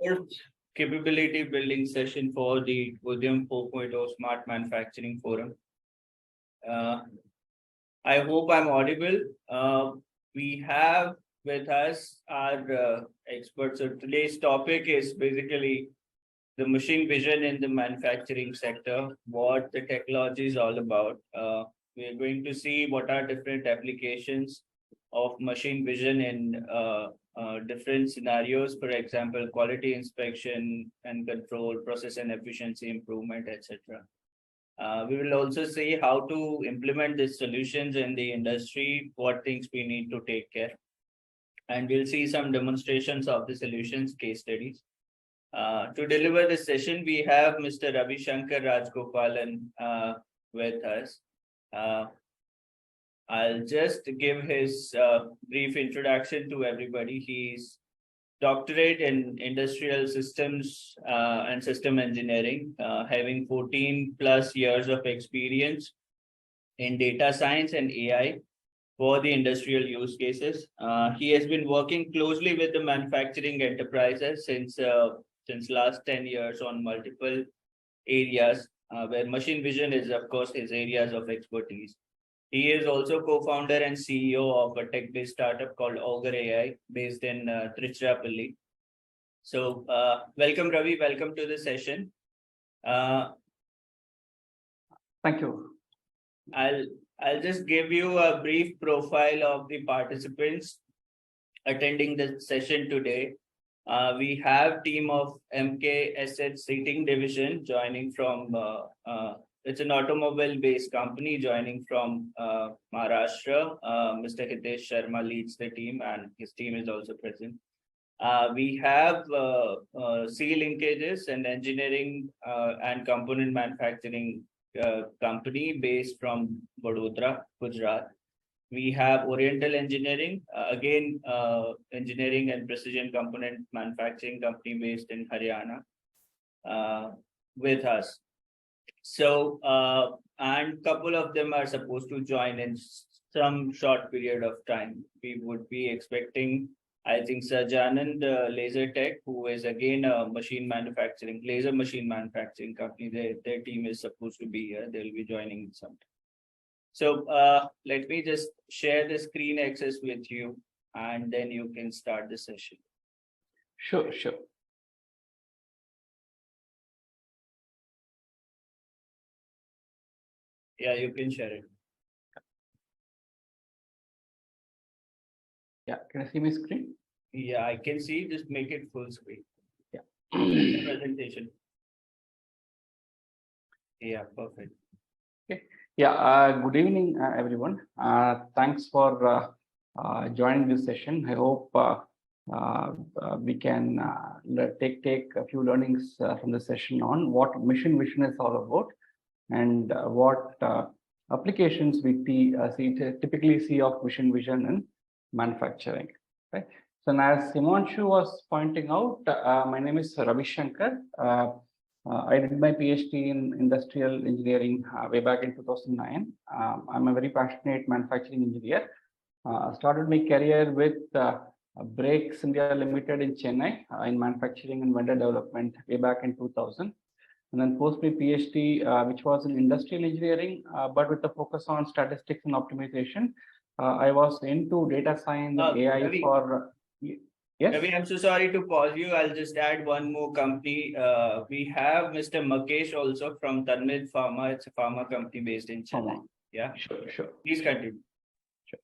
fourth capability building session for the Udyam 4.0 Smart Manufacturing Forum. I hope I'm audible. We have with us our experts. So today's topic is basically the machine vision in the manufacturing sector, what the technology is all about. We are going to see what are different applications of machine vision in different scenarios, for example, quality inspection and control, process and efficiency improvement, etc. We will also see how to implement these solutions in the industry, what things we need to take care. And we'll see some demonstrations of the solutions, case studies. To deliver this session, we have Mr. Ravi Shankar Rajgopalan with us. I'll just give his brief introduction to everybody. He's doctorate in industrial systems and system engineering, having 14 plus years of experience in data science and AI for the industrial use cases. He has been working closely with the manufacturing enterprises since last 10 years on multiple areas where machine vision is, of course, his areas of expertise. He is also co-founder and CEO of a tech-based startup called Augur AI, based in Tiruchirappalli. So, welcome, Ravi. Welcome to the session. Thank you. I'll just give you a brief profile of the participants attending the session today. We have team of MKSH Seating Division joining from. It's an automobile-based company joining from Maharashtra. Mr. Hitesh Sharma leads the team, and his team is also present. We have C Linkages, an engineering and component manufacturing company based from Vadodara, Gujarat. We have Oriental Engineering, again, engineering and precision component manufacturing company based in Haryana, with us. So, and couple of them are supposed to join in some short period of time. We would be expecting, I think, Sajanand Laser Tech, who is again a laser machine manufacturing company. Their team is supposed to be here. They'll be joining sometime. So let me just share the screen access with you, and then you can start the session. Sure. Yeah, you can share it. Yeah, can I see my screen? Yeah, I can see. Just make it full screen. Yeah. Presentation. Yeah, perfect. Okay. Yeah. Good evening, everyone. Thanks for joining this session. I hope we can take a few learnings from the session on what machine vision is all about and what applications we typically see of machine vision in manufacturing. Right. So as Himanshu was pointing out, my name is Ravi Shankar. I did my PhD in industrial engineering way back in 2009. I'm a very passionate manufacturing engineer. Started my career with Brakes India Limited in Chennai in manufacturing and vendor development way back in 2000. And then post my PhD, which was in industrial engineering, but with the focus on statistics and optimization. I was into data science and AI Ravi, for. Yes. Ravi, I'm so sorry to pause you. I'll just add one more company. We have Mr. Makesh also from Tanmid Pharma. It's a pharma company based in Chennai. Yeah. Sure. Please continue. Sure.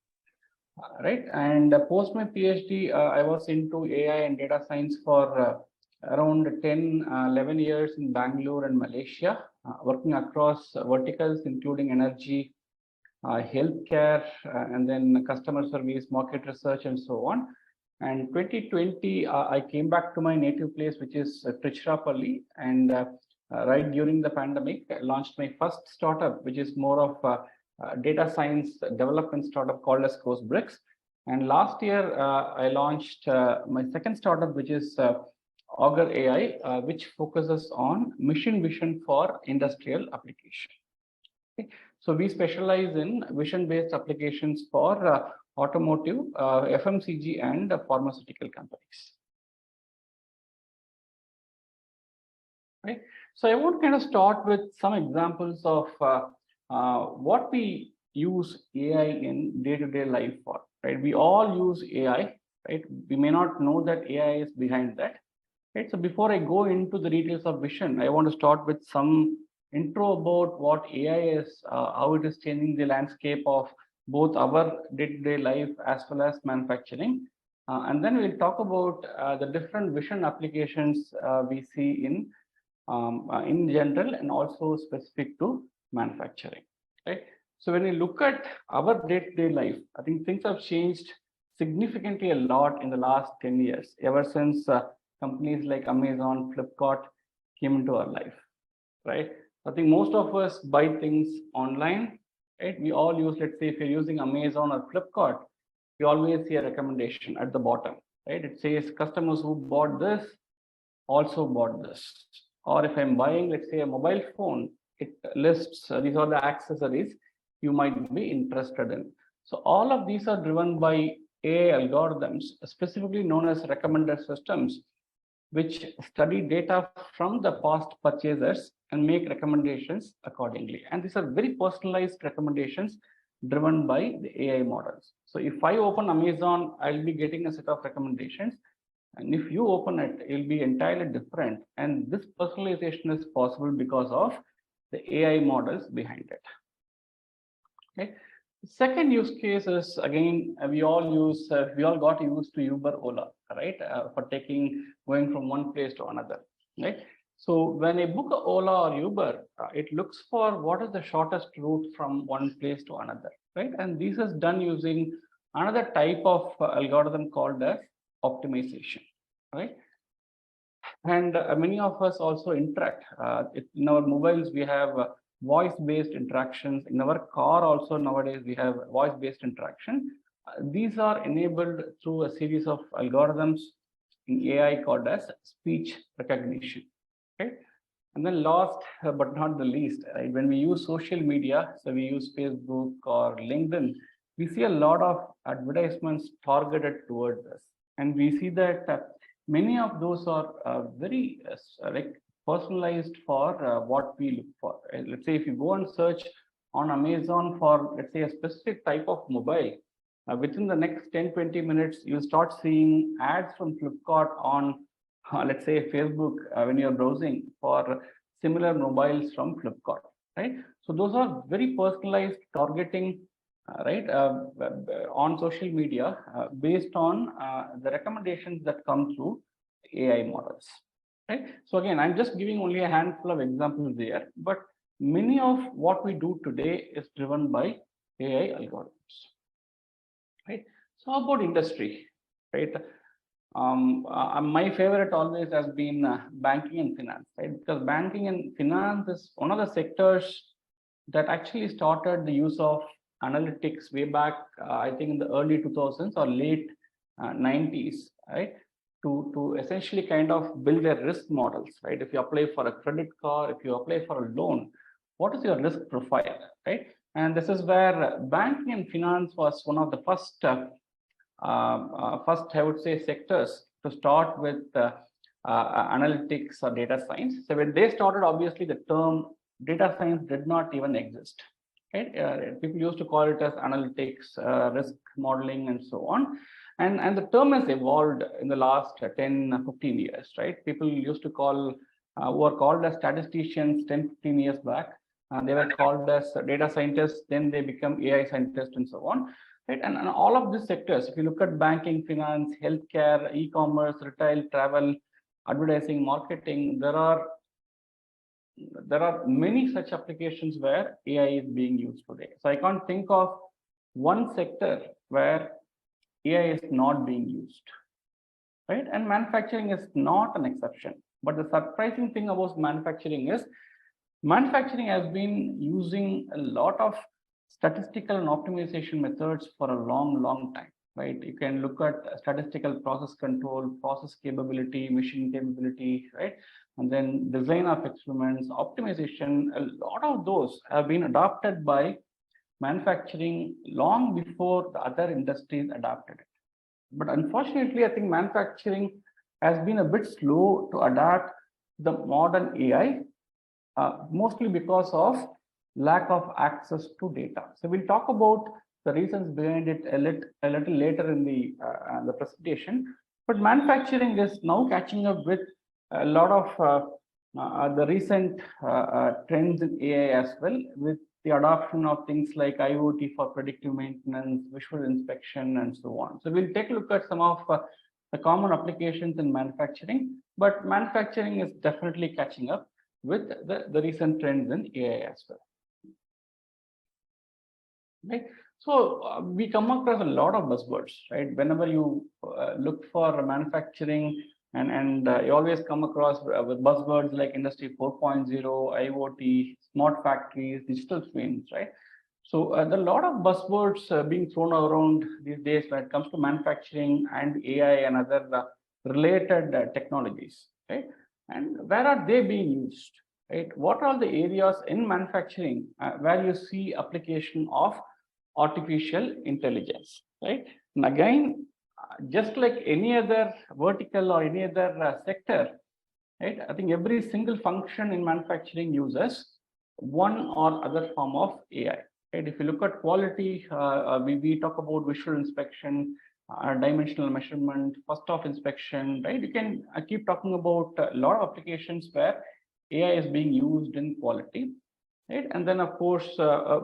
Right. And post my PhD, I was into AI and data science for around 11 years in Bangalore and Malaysia, working across verticals, including energy, healthcare, and then customer service, market research, and so on. And 2020, I came back to my native place, which is Tiruchirappalli, and right during the pandemic, I launched my first startup, which is more of data science development startup called as CourseBricks. And last year, I launched my second startup, which is Augur AI, which focuses on machine vision for industrial application. Okay. So we specialize in vision-based applications for automotive, FMCG, and pharmaceutical companies. right? So I want to kind of start with some examples of what we use AI in day-to-day life for, right? We all use AI, right? We may not know that AI is behind that, right? So before I go into the details of vision, I want to start with some intro about what AI is, how it is changing the landscape of both our day-to-day life as well as manufacturing. And then we'll talk about the different vision applications we see in general and also specific to manufacturing, right? So when you look at our day-to-day life, I think things have changed significantly a lot in the last 10 years, ever since companies like Amazon, Flipkart came into our life, right? I think most of us buy things online, right? We all use, let's say, if you're using Amazon or Flipkart, you always see a recommendation at the bottom, right? It says customers who bought this also bought this. Or if I'm buying, let's say, a mobile phone, it lists these are the accessories you might be interested in. So all of these are driven by AI algorithms, specifically known as recommender systems, which study data from the past purchasers and make recommendations accordingly. And these are very personalized recommendations driven by the AI models. So if I open Amazon, I'll be getting a set of recommendations. And if you open it, it'll be entirely different. And this personalization is possible because of the AI models behind it. Okay. The second use case is, again, we all got used to Uber, Ola, right? For going from one place to another, right? So when I book a Ola or Uber, it looks for what is the shortest route from one place to another, right? And this is done using another type of algorithm called as optimization, right? And many of us also interact. In our mobiles, we have voice-based interactions. In our car also nowadays, we have voice-based interaction. These are enabled through a series of algorithms in AI called as speech recognition, right? And then last but not the least, right, when we use social media, so we use Facebook or LinkedIn, we see a lot of advertisements targeted towards us. And we see that many of those are very like personalized for what we look for. Let's say if you go and search on Amazon for, let's say, a specific type of mobile, within the next 10-20 minutes, you'll start seeing ads from Flipkart on, let's say, Facebook when you're browsing for similar mobiles from Flipkart, right? So those are very personalized targeting, right, on social media based on the recommendations that come through AI models, right? So again, I'm just giving only a handful of examples there, but many of what we do today is driven by AI algorithms, right? So how about industry, right? My favorite always has been banking and finance, right? Because banking and finance is one of the sectors that actually started the use of analytics way back, I think in the early 2000s or late 90s, right? To essentially kind of build their risk models, right? If you apply for a credit card, if you apply for a loan, what is your risk profile, right? And this is where banking and finance was one of the first, I would say, sectors to start with analytics or data science. So when they started, obviously the term data science did not even exist, right? People used to call it as analytics, risk modeling, and so on. And the term has evolved in the last 10-15 years, right? People used to call, who were called as statisticians 10-15 years back. They were called as data scientists, then they become AI scientists and so on, right? And all of these sectors, if you look at banking, finance, healthcare, e-commerce, retail, travel, advertising, marketing, there are many such applications where AI is being used today. So I can't think of one sector where AI is not being used, right? And manufacturing is not an exception. But the surprising thing about manufacturing is manufacturing has been using a lot of statistical and optimization methods for a long time, right? You can look at statistical process control, process capability, machine capability, right? And then design of experiments, optimization, a lot of those have been adopted by manufacturing long before the other industries adopted it. But unfortunately, I think manufacturing has been a bit slow to adapt the modern AI, mostly because of lack of access to data. So we'll talk about the reasons behind it a little later in the presentation. But manufacturing is now catching up with a lot of the recent trends in AI as well, with the adoption of things like IoT for predictive maintenance, visual inspection, and so on. So we'll take a look at some of the common applications in manufacturing, but manufacturing is definitely catching up with the recent trends in AI as well. Right. So we come across a lot of buzzwords, right? Whenever you look for manufacturing, and you always come across with buzzwords like Industry 4.0, IoT, smart factories, digital twins, right? So there are a lot of buzzwords being thrown around these days when it comes to manufacturing and AI and other related technologies, right? And where are they being used, right? What are the areas in manufacturing where you see application of artificial intelligence, right? And again, just like any other vertical or any other sector, right? I think every single function in manufacturing uses one or other form of AI. Right? If you look at quality, we talk about visual inspection, dimensional measurement, first off inspection, right? You can keep talking about a lot of applications where AI is being used in quality. Right? And then, of course,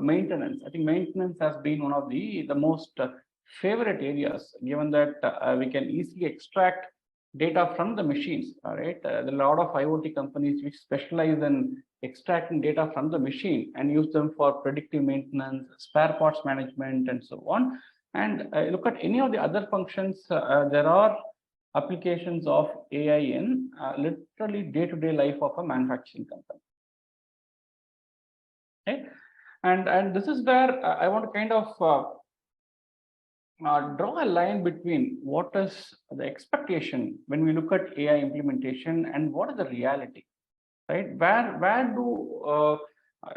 maintenance. I think maintenance has been one of the most favorite areas, given that we can easily extract data from the machines. All right, there are a lot of IoT companies which specialize in extracting data from the machine and use them for predictive maintenance, spare parts management, and so on. And look at any of the other functions. There are applications of AI in literally day-to-day life of a manufacturing company. Okay. And this is where I want to kind of draw a line between what is the expectation when we look at AI implementation and what is the reality, right? Where do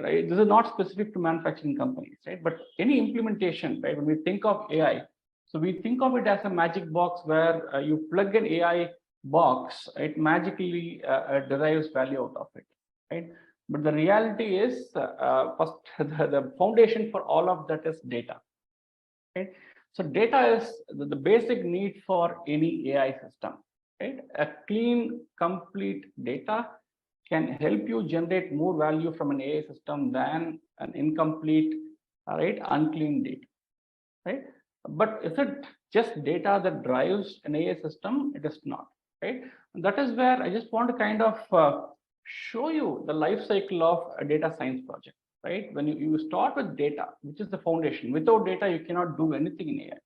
right? This is not specific to manufacturing companies, right? But any implementation, right? When we think of AI, so we think of it as a magic box where you plug an AI box, it magically derives value out of it, right? But the reality is, first, the foundation for all of that is data. Right? So data is the basic need for any AI system. Right? A clean, complete data can help you generate more value from an AI system than an incomplete, right, unclean data. Right? But is it just data that drives an AI system? It is not. Right? And that is where I just want to kind of show you the life cycle of a data science project, right? When you start with data, which is the foundation. Without data, you cannot do anything in AI,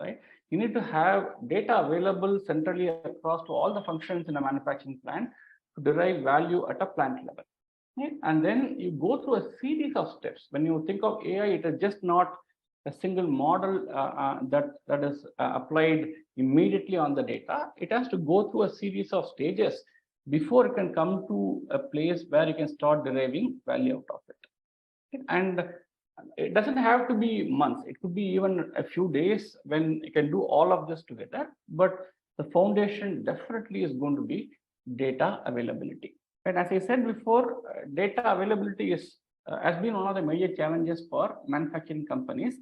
right? You need to have data available centrally across to all the functions in a manufacturing plant to derive value at a plant level. Right? And then you go through a series of steps. When you think of AI, it is just not a single model that is applied immediately on the data. It has to go through a series of stages before it can come to a place where you can start deriving value out of it. And it doesn't have to be months. It could be even a few days when you can do all of this together. But the foundation definitely is going to be data availability. And as I said before, data availability has been one of the major challenges for manufacturing companies,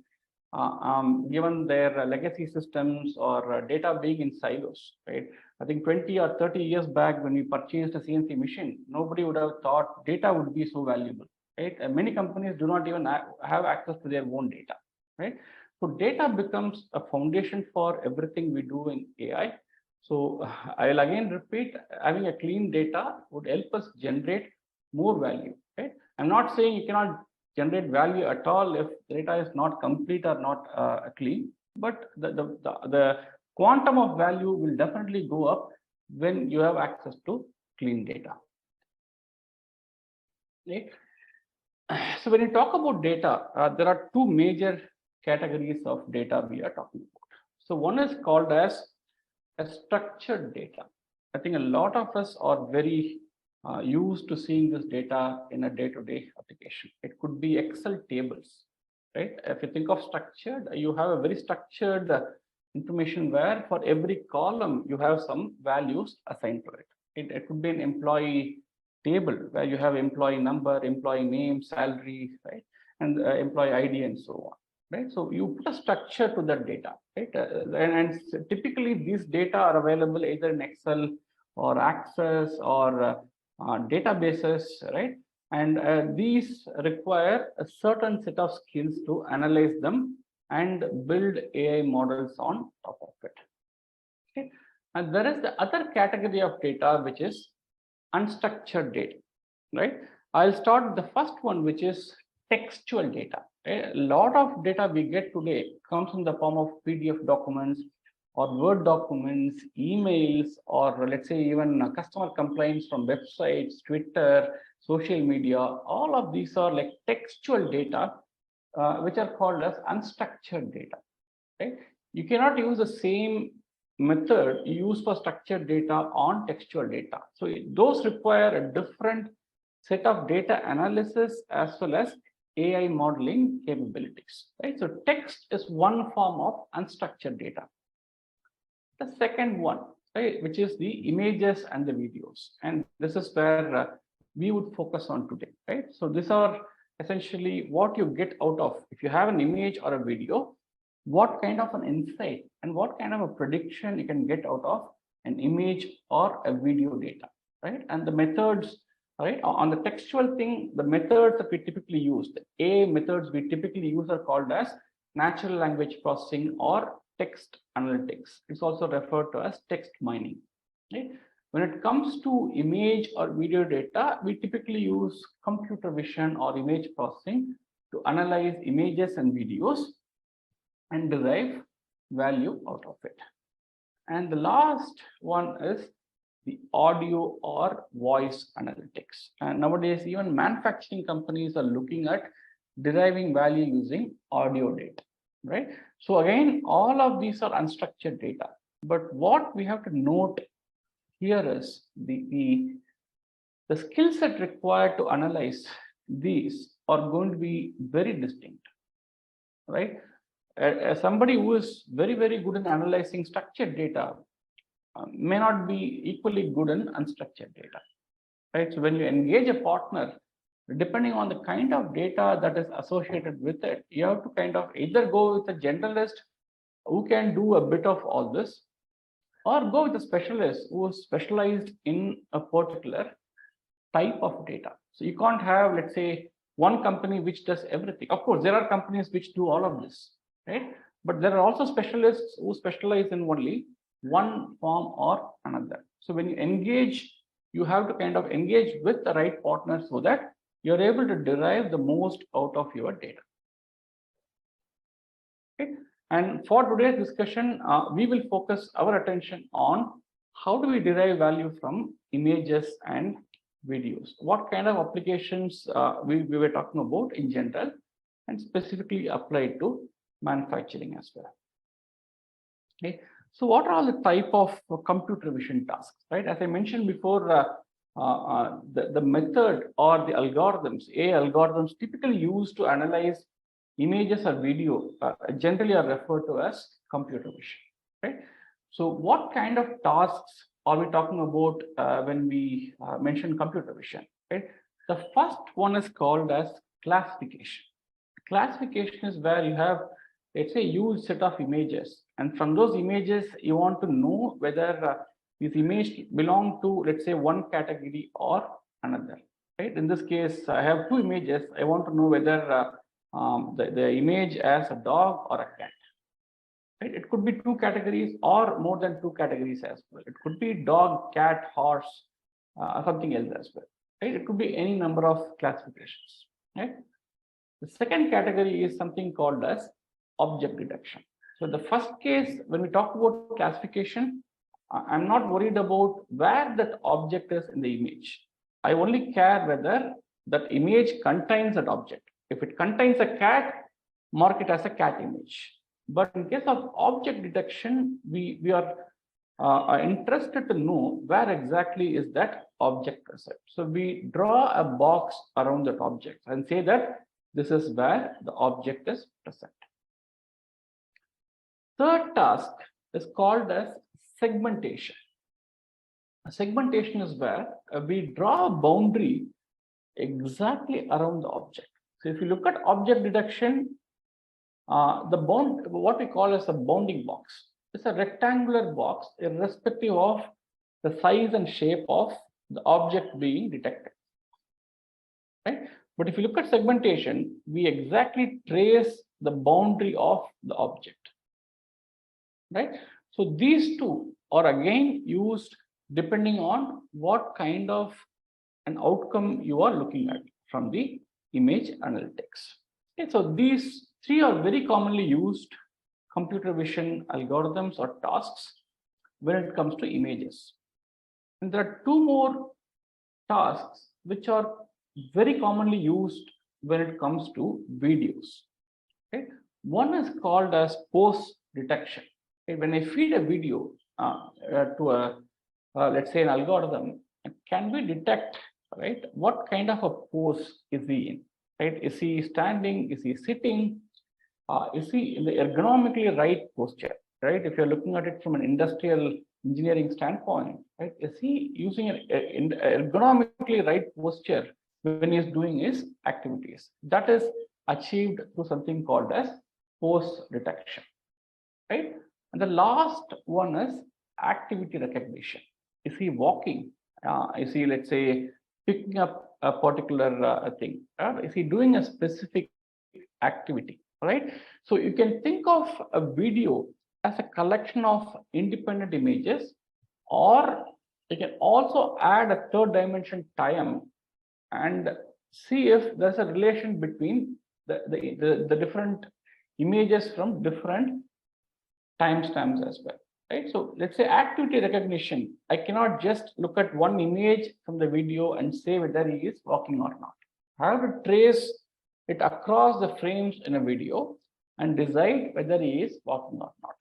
given their legacy systems or data being in silos, right? I think 20 or 30 years back, when we purchased a CNC machine, nobody would have thought data would be so valuable, right? And many companies do not even have access to their own data, right? So data becomes a foundation for everything we do in AI. So I'll again repeat, having a clean data would help us generate more value, right? I'm not saying you cannot generate value at all if data is not complete or not clean, but the quantum of value will definitely go up when you have access to clean data. Right? So when you talk about data, there are two major categories of data we are talking about. So one is called as a structured data. I think a lot of us are very used to seeing this data in a day-to-day application. It could be Excel tables, right? If you think of structured, you have a very structured information where for every column you have some values assigned to it, It could be an employee table where you have employee number, employee name, salary, right, and employee ID and so on, right? So you put a structure to that data, right? And typically these data are available either in Excel or Access or databases, right? And these require a certain set of skills to analyze them and build AI models on top of it. Okay. And there is the other category of data, which is unstructured data, right? I'll start with the first one, which is textual data. A lot of data we get today comes in the form of PDF documents or Word documents, emails, or let's say even customer complaints from websites, Twitter, social media. All of these are like textual data, which are called as unstructured data, right? You cannot use the same method used for structured data on textual data. So those require a different set of data analysis as well as AI modeling capabilities, right? So text is one form of unstructured data. The second one, right, which is the images and the videos. And this is where we would focus on today, right? So these are essentially what you get out of, if you have an image or a video, what kind of an insight and what kind of a prediction you can get out of an image or a video data, right? And the methods, right, on the textual thing, the methods that we typically use, the AI methods we typically use are called as natural language processing or text analytics. It's also referred to as text mining, right? When it comes to image or video data, we typically use computer vision or image processing to analyze images and videos and derive value out of it. And the last one is the audio or voice analytics. And nowadays, even manufacturing companies are looking at deriving value using audio data, right? So again, all of these are unstructured data. But what we have to note here is the skill set required to analyze these are going to be very distinct, right? Somebody who is very, very good in analyzing structured data may not be equally good in unstructured data, right? So when you engage a partner, depending on the kind of data that is associated with it, you have to kind of either go with a generalist who can do a bit of all this, or go with a specialist who is specialized in a particular type of data. So you can't have, let's say, one company which does everything. Of course, there are companies which do all of this, right? But there are also specialists who specialize in only one form or another. So when you engage, you have to kind of engage with the right partner so that you're able to derive the most out of your data. Okay. And for today's discussion, we will focus our attention on how do we derive value from images and videos. What kind of applications we were talking about in general and specifically applied to manufacturing as well. Okay. So what are all the type of computer vision tasks, right? As I mentioned before, the method or the algorithms, AI algorithms typically used to analyze images or video generally are referred to as computer vision, right? So what kind of tasks are we talking about when we mention computer vision, right? The first one is called as classification. Classification is where you have, let's say, a huge set of images, and from those images, you want to know whether these images belong to, let's say, one category or another, right? In this case, I have two images. I want to know whether the image as a dog or a cat, right? It could be two categories or more than two categories as well. It could be dog, cat, horse, something else as well, right? It could be any number of classifications, right? The second category is something called as object detection. So the first case, when we talk about classification, I'm not worried about where that object is in the image. I only care whether that image contains that object. If it contains a cat, mark it as a cat image. But in case of object detection, we are interested to know where exactly is that object present. So we draw a box around that object and say that this is where the object is present. Third task is called as segmentation. Segmentation is where we draw a boundary exactly around the object. So if you look at object detection, what we call as a bounding box. It's a rectangular box irrespective of the size and shape of the object being detected, right? But if you look at segmentation, we exactly trace the boundary of the object, right? So these two are again used depending on what kind of an outcome you are looking at from the image analytics. Okay, so these three are very commonly used computer vision algorithms or tasks when it comes to images. And there are two more tasks which are very commonly used when it comes to videos. Okay? One is called as pose detection. Okay? When I feed a video to a, let's say, an algorithm, can we detect, right, what kind of a pose is he in? Right? Is he standing? Is he sitting? Is he in the ergonomically right posture? Right? If you're looking at it from an industrial engineering standpoint, right? Is he using an ergonomically right posture when he's doing his activities? That is achieved through something called as pose detection, right? And the last one is activity recognition. Is he walking? Is he, let's say, picking up a particular thing? Is he doing a specific activity, right? So you can think of a video as a collection of independent images, or you can also add a third dimension time and see if there's a relation between the different images from different timestamps as well, right? So let's say activity recognition, I cannot just look at one image from the video and say whether he is walking or not. I have to trace it across the frames in a video and decide whether he is walking or not.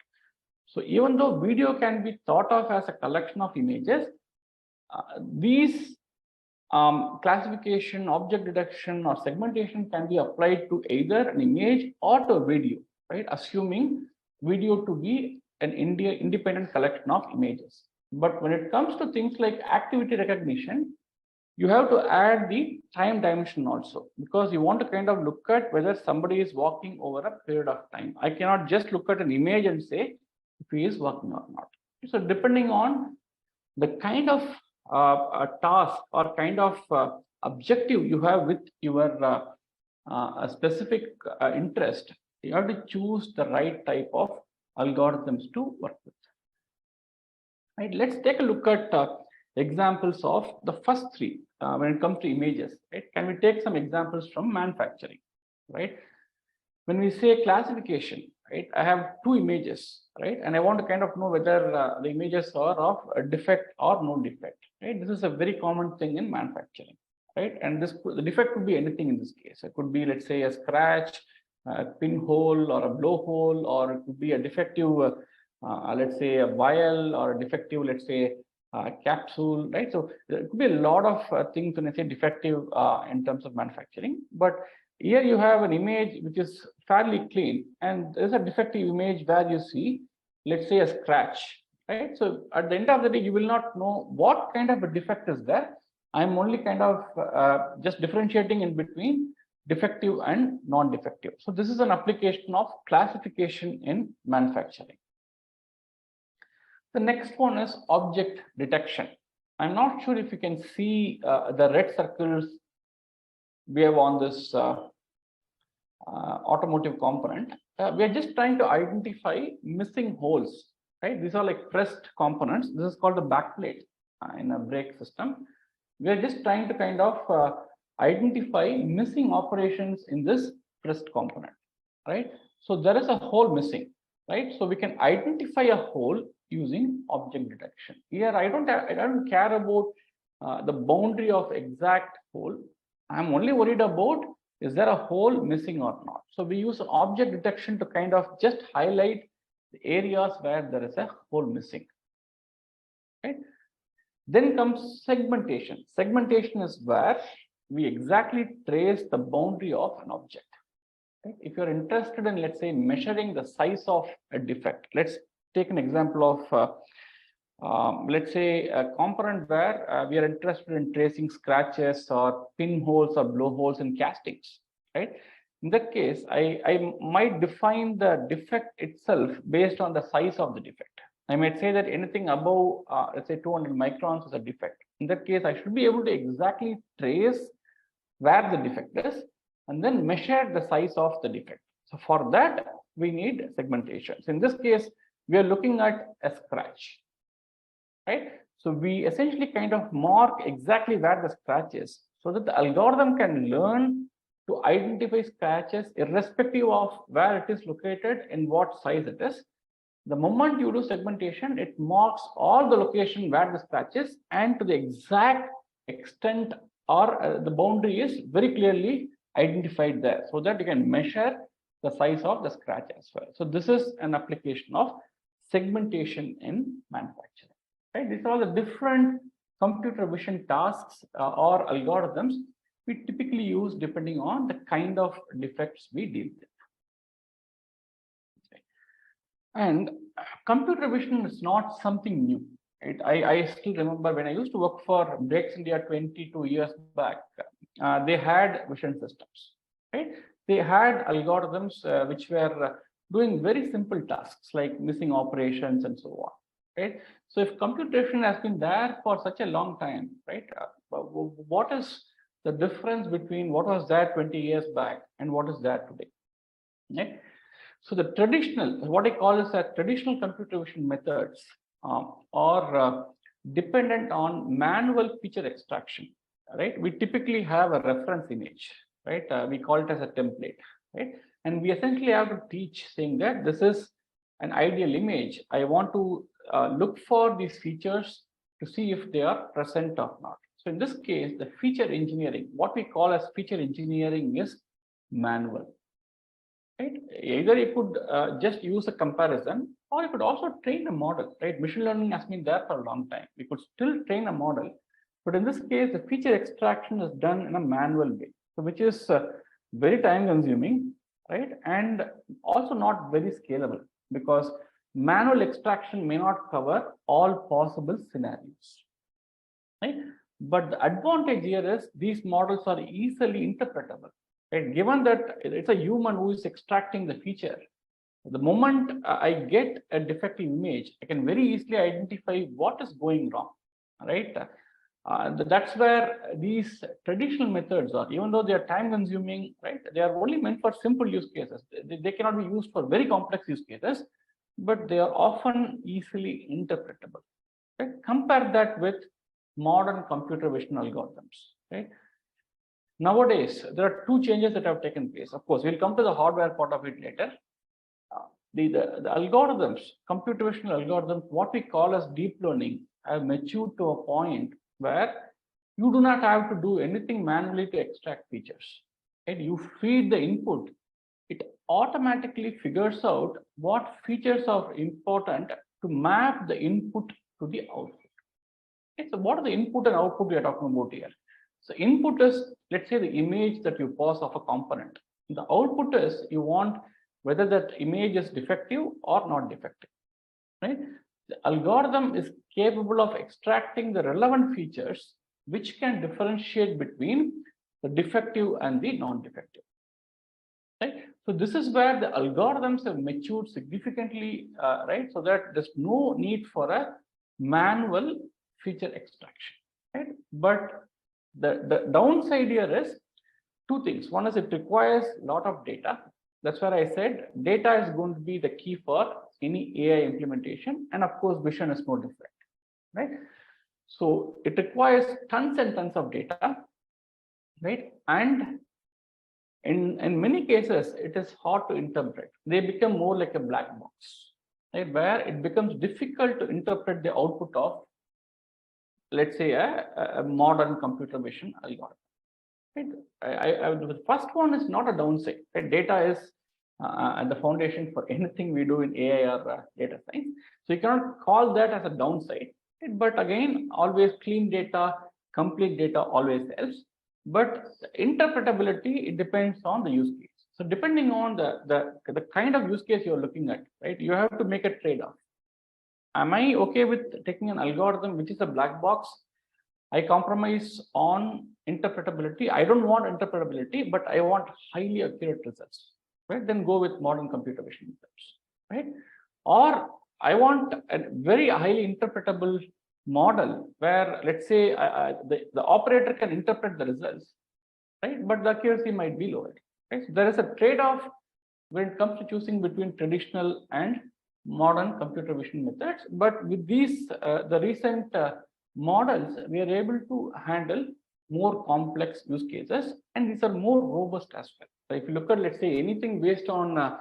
So even though video can be thought of as a collection of images, these classification, object detection, or segmentation can be applied to either an image or to a video, right? Assuming video to be an independent collection of images. But when it comes to things like activity recognition, you have to add the time dimension also, because you want to kind of look at whether somebody is walking over a period of time. I cannot just look at an image and say if he is walking or not. So depending on the kind of a task or kind of objective you have with your a specific interest, you have to choose the right type of algorithms to work with. Right, let's take a look at examples of the first three when it comes to images. Right? Can we take some examples from manufacturing? Right, when we say classification, right, I have two images, right, and I want to kind of know whether the images are of a defect or no defect. Right, this is a very common thing in manufacturing, right, and the defect could be anything in this case. It could be, let's say, a scratch, a pinhole, or a blowhole, or it could be a defective, let's say, a vial, or a defective, let's say, capsule, right? So there could be a lot of things when I say defective in terms of manufacturing, but here you have an image which is fairly clean, and there's a defective image where you see, let's say, a scratch, right? So at the end of the day, you will not know what kind of a defect is there. I'm only kind of just differentiating in between defective and non-defective. So this is an application of classification in manufacturing. The next one is object detection. I'm not sure if you can see the red circles we have on this automotive component. We are just trying to identify missing holes, right? These are like pressed components. This is called the backplate in a brake system. We are just trying to kind of identify missing operations in this pressed component, right? So there is a hole missing, right? So we can identify a hole using object detection. Here I don't care about the boundary of exact hole. I'm only worried about, is there a hole missing or not? So we use object detection to kind of just highlight the areas where there is a hole missing, right? Then comes segmentation. Segmentation is where we exactly trace the boundary of an object. Right? If you're interested in, let's say, measuring the size of a defect, let's take an example of let's say a component where we are interested in tracing scratches or pinholes or blowholes in castings, right? In that case, I might define the defect itself based on the size of the defect. I might say that anything above, let's say 200 microns is a defect. In that case, I should be able to exactly trace where the defect is and then measure the size of the defect. So for that, we need segmentation. So in this case, we are looking at a scratch, right? So we essentially kind of mark exactly where the scratch is so that the algorithm can learn to identify scratches irrespective of where it is located and what size it is. The moment you do segmentation, it marks all the location where the scratch is and to the exact extent or the boundary is very clearly identified there so that you can measure the size of the scratch as well. So this is an application of segmentation in manufacturing. Right? These are all the different computer vision tasks or algorithms we typically use depending on the kind of defects we deal with. And computer vision is not something new. Right? I still remember when I used to work for Breaks India 22 years back, they had vision systems. Right? They had algorithms which were doing very simple tasks like missing operations and so on. Right? So if computation has been there for such a long time, right? What is the difference between what was there 20 years back and what is there today? Right? So the traditional, what I call is a traditional computer vision methods are dependent on manual feature extraction. Right? We typically have a reference image. Right? We call it as a template. Right? And we essentially have to teach saying that this is an ideal image. I want to look for these features to see if they are present or not. So in this case, the feature engineering, what we call as feature engineering is manual. Right? Either you could just use a comparison or you could also train a model, right? Machine learning has been there for a long time. We could still train a model, but in this case, the feature extraction is done in a manual way, so which is very time consuming, right? And also not very scalable because manual extraction may not cover all possible scenarios, right? But the advantage here is these models are easily interpretable. Right? Given that it's a human who is extracting the feature, the moment I get a defective image, I can very easily identify what is going wrong, right? That's where these traditional methods are, even though they are time consuming, right? They are only meant for simple use cases. They cannot be used for very complex use cases, but they are often easily interpretable. Right? Compare that with modern computer vision algorithms, right? Nowadays, there are two changes that have taken place. Of course, we'll come to the hardware part of it later. The algorithms, computational algorithms, what we call as deep learning, have matured to a point where you do not have to do anything manually to extract features. Right? You feed the input, it automatically figures out what features are important to map the input to the output. Okay, so what are the input and output we are talking about here? So input is, let's say, the image that you pass of a component. The output is you want whether that image is defective or not defective. Right? The algorithm is capable of extracting the relevant features which can differentiate between the defective and the non-defective. Right? So this is where the algorithms have matured significantly, right? So that there's no need for a manual feature extraction. Right? But the downside here is two things. One is it requires a lot of data. That's where I said data is going to be the key for any AI implementation. And of course, vision is no different, right? So it requires tons and tons of data, right? And in many cases, it is hard to interpret. They become more like a black box, right? Where it becomes difficult to interpret the output of, let's say, a modern computer vision algorithm. Right? The first one is not a downside. Right? Data is at the foundation for anything we do in AI or data science. So you cannot call that as a downside. Right? But again, always clean data, complete data always helps. But interpretability, it depends on the use case. So depending on the kind of use case you're looking at, right, you have to make a trade-off. am I okay with taking an algorithm which is a black box? I compromise on interpretability. I don't want interpretability, but I want highly accurate results, right? Then go with modern computer vision methods, right? Or I want a very highly interpretable model where, let's say, the operator can interpret the results, right? But the accuracy might be lower, right? So there is a trade-off when it comes to choosing between traditional and modern computer vision methods. But with these, the recent models, we are able to handle more complex use cases, and these are more robust as well. So if you look at, let's say, anything based on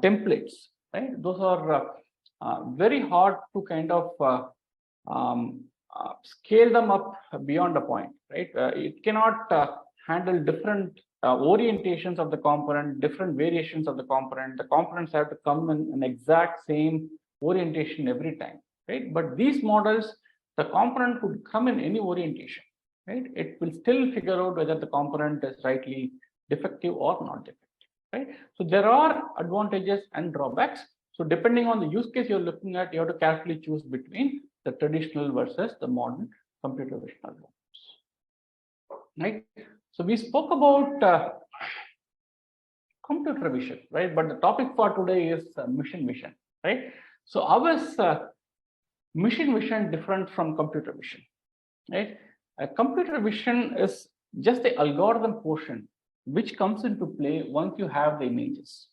templates, right? Those are very hard to kind of scale them up beyond a point, right? It cannot handle different orientations of the component, different variations of the component. The components have to come in an exact same orientation every time, right? But these models, the component could come in any orientation, right? It will still figure out whether the component is rightly defective or not defective, right? So there are advantages and drawbacks. So depending on the use case you're looking at, you have to carefully choose between the traditional versus the modern computer vision algorithms, right? So we spoke about computer vision, right? But the topic for today is machine vision, right? So how is machine vision different from computer vision, right? Computer vision is just the algorithm portion which comes into play once you have the images,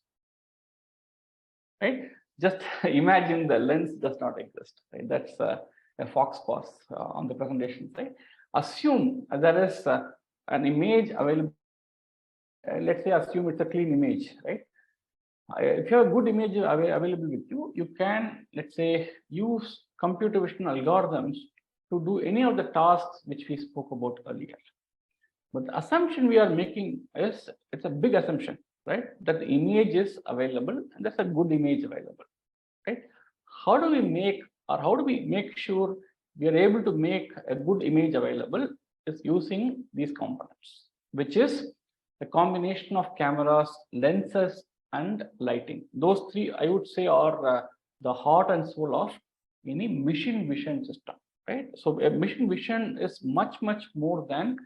right? Just imagine the lens does not exist, right? That's a fox pause on the presentation side. Assume there is an image available. Let's say assume it's a clean image, right? If you have a good image available with you, you can, let's say, use computer vision algorithms to do any of the tasks which we spoke about earlier. But the assumption we are making is, it's a big assumption, right? That the image is available and that's a good image available, right? How do we make sure we are able to make a good image available is using these components, which is the combination of cameras, lenses, and lighting. Those three, I would say, are the heart and soul of any machine vision system, right? So a machine vision is much more than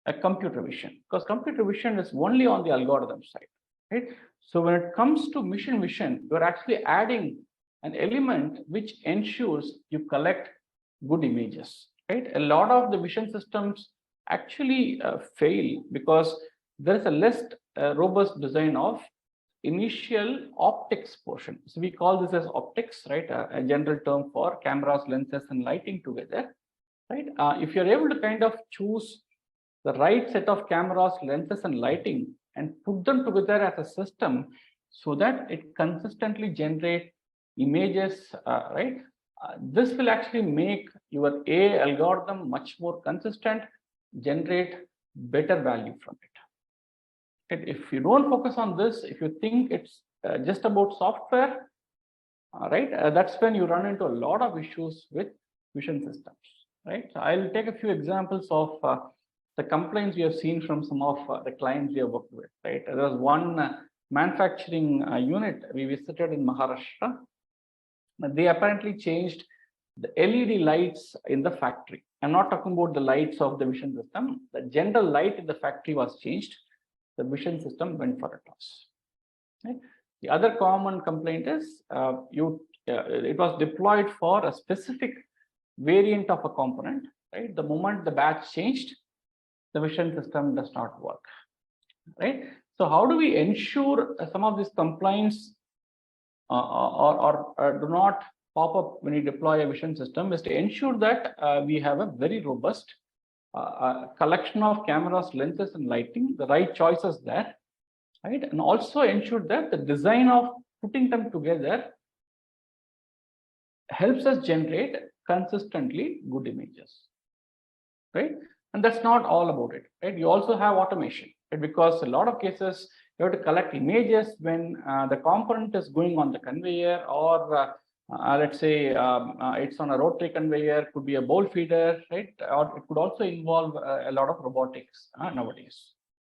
a computer vision, because computer vision is only on the algorithm side, right? So when it comes to machine vision, you're actually adding an element which ensures you collect good images, right? A lot of the vision systems actually fail because there is a less robust design of initial optics portion. So we call this as optics, right? A general term for cameras, lenses, and lighting together, right? If you're able to kind of choose the right set of cameras, lenses, and lighting and put them together as a system so that it consistently generates images, right? This will actually make your AI algorithm much more consistent, generate better value from it. If you don't focus on this, if you think it's just about software, right, that's when you run into a lot of issues with vision systems, right? So I'll take a few examples of the complaints we have seen from some of the clients we have worked with, right? There was one manufacturing unit we visited in Maharashtra. They apparently changed the LED lights in the factory. I'm not talking about the lights of the vision system. The general light in the factory was changed. The vision system went for a toss. Okay. The other common complaint is it was deployed for a specific variant of a component, right? The moment the batch changed, the vision system does not work, right? So how do we ensure some of these complaints or do not pop up when you deploy a vision system is to ensure that we have a very robust collection of cameras, lenses, and lighting, the right choices there, right? And also ensure that the design of putting them together helps us generate consistently good images, right? And that's not all about it, right? You also have automation, right? Because a lot of cases you have to collect images when the component is going on the conveyor, or let's say it's on a rotary conveyor, could be a bowl feeder, right? Or it could also involve a lot of robotics nowadays,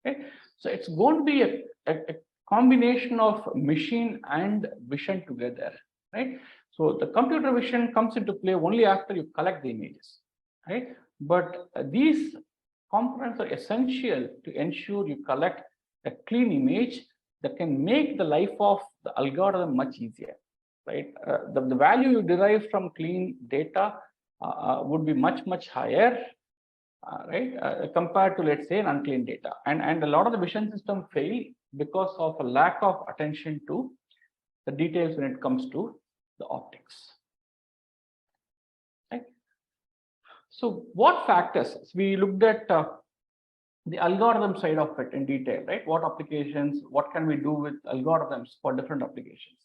right? So it's going to be a combination of machine and vision together, right? So the computer vision comes into play only after you collect the images, right? But these components are essential to ensure you collect a clean image that can make the life of the algorithm much easier, right? The value you derive from clean data would be much higher, right, compared to, let's say, an unclean data. And a lot of the vision system fail because of a lack of attention to the details when it comes to the optics. Right? So what factors? We looked at the algorithm side of it in detail, right? What applications, what can we do with algorithms for different applications?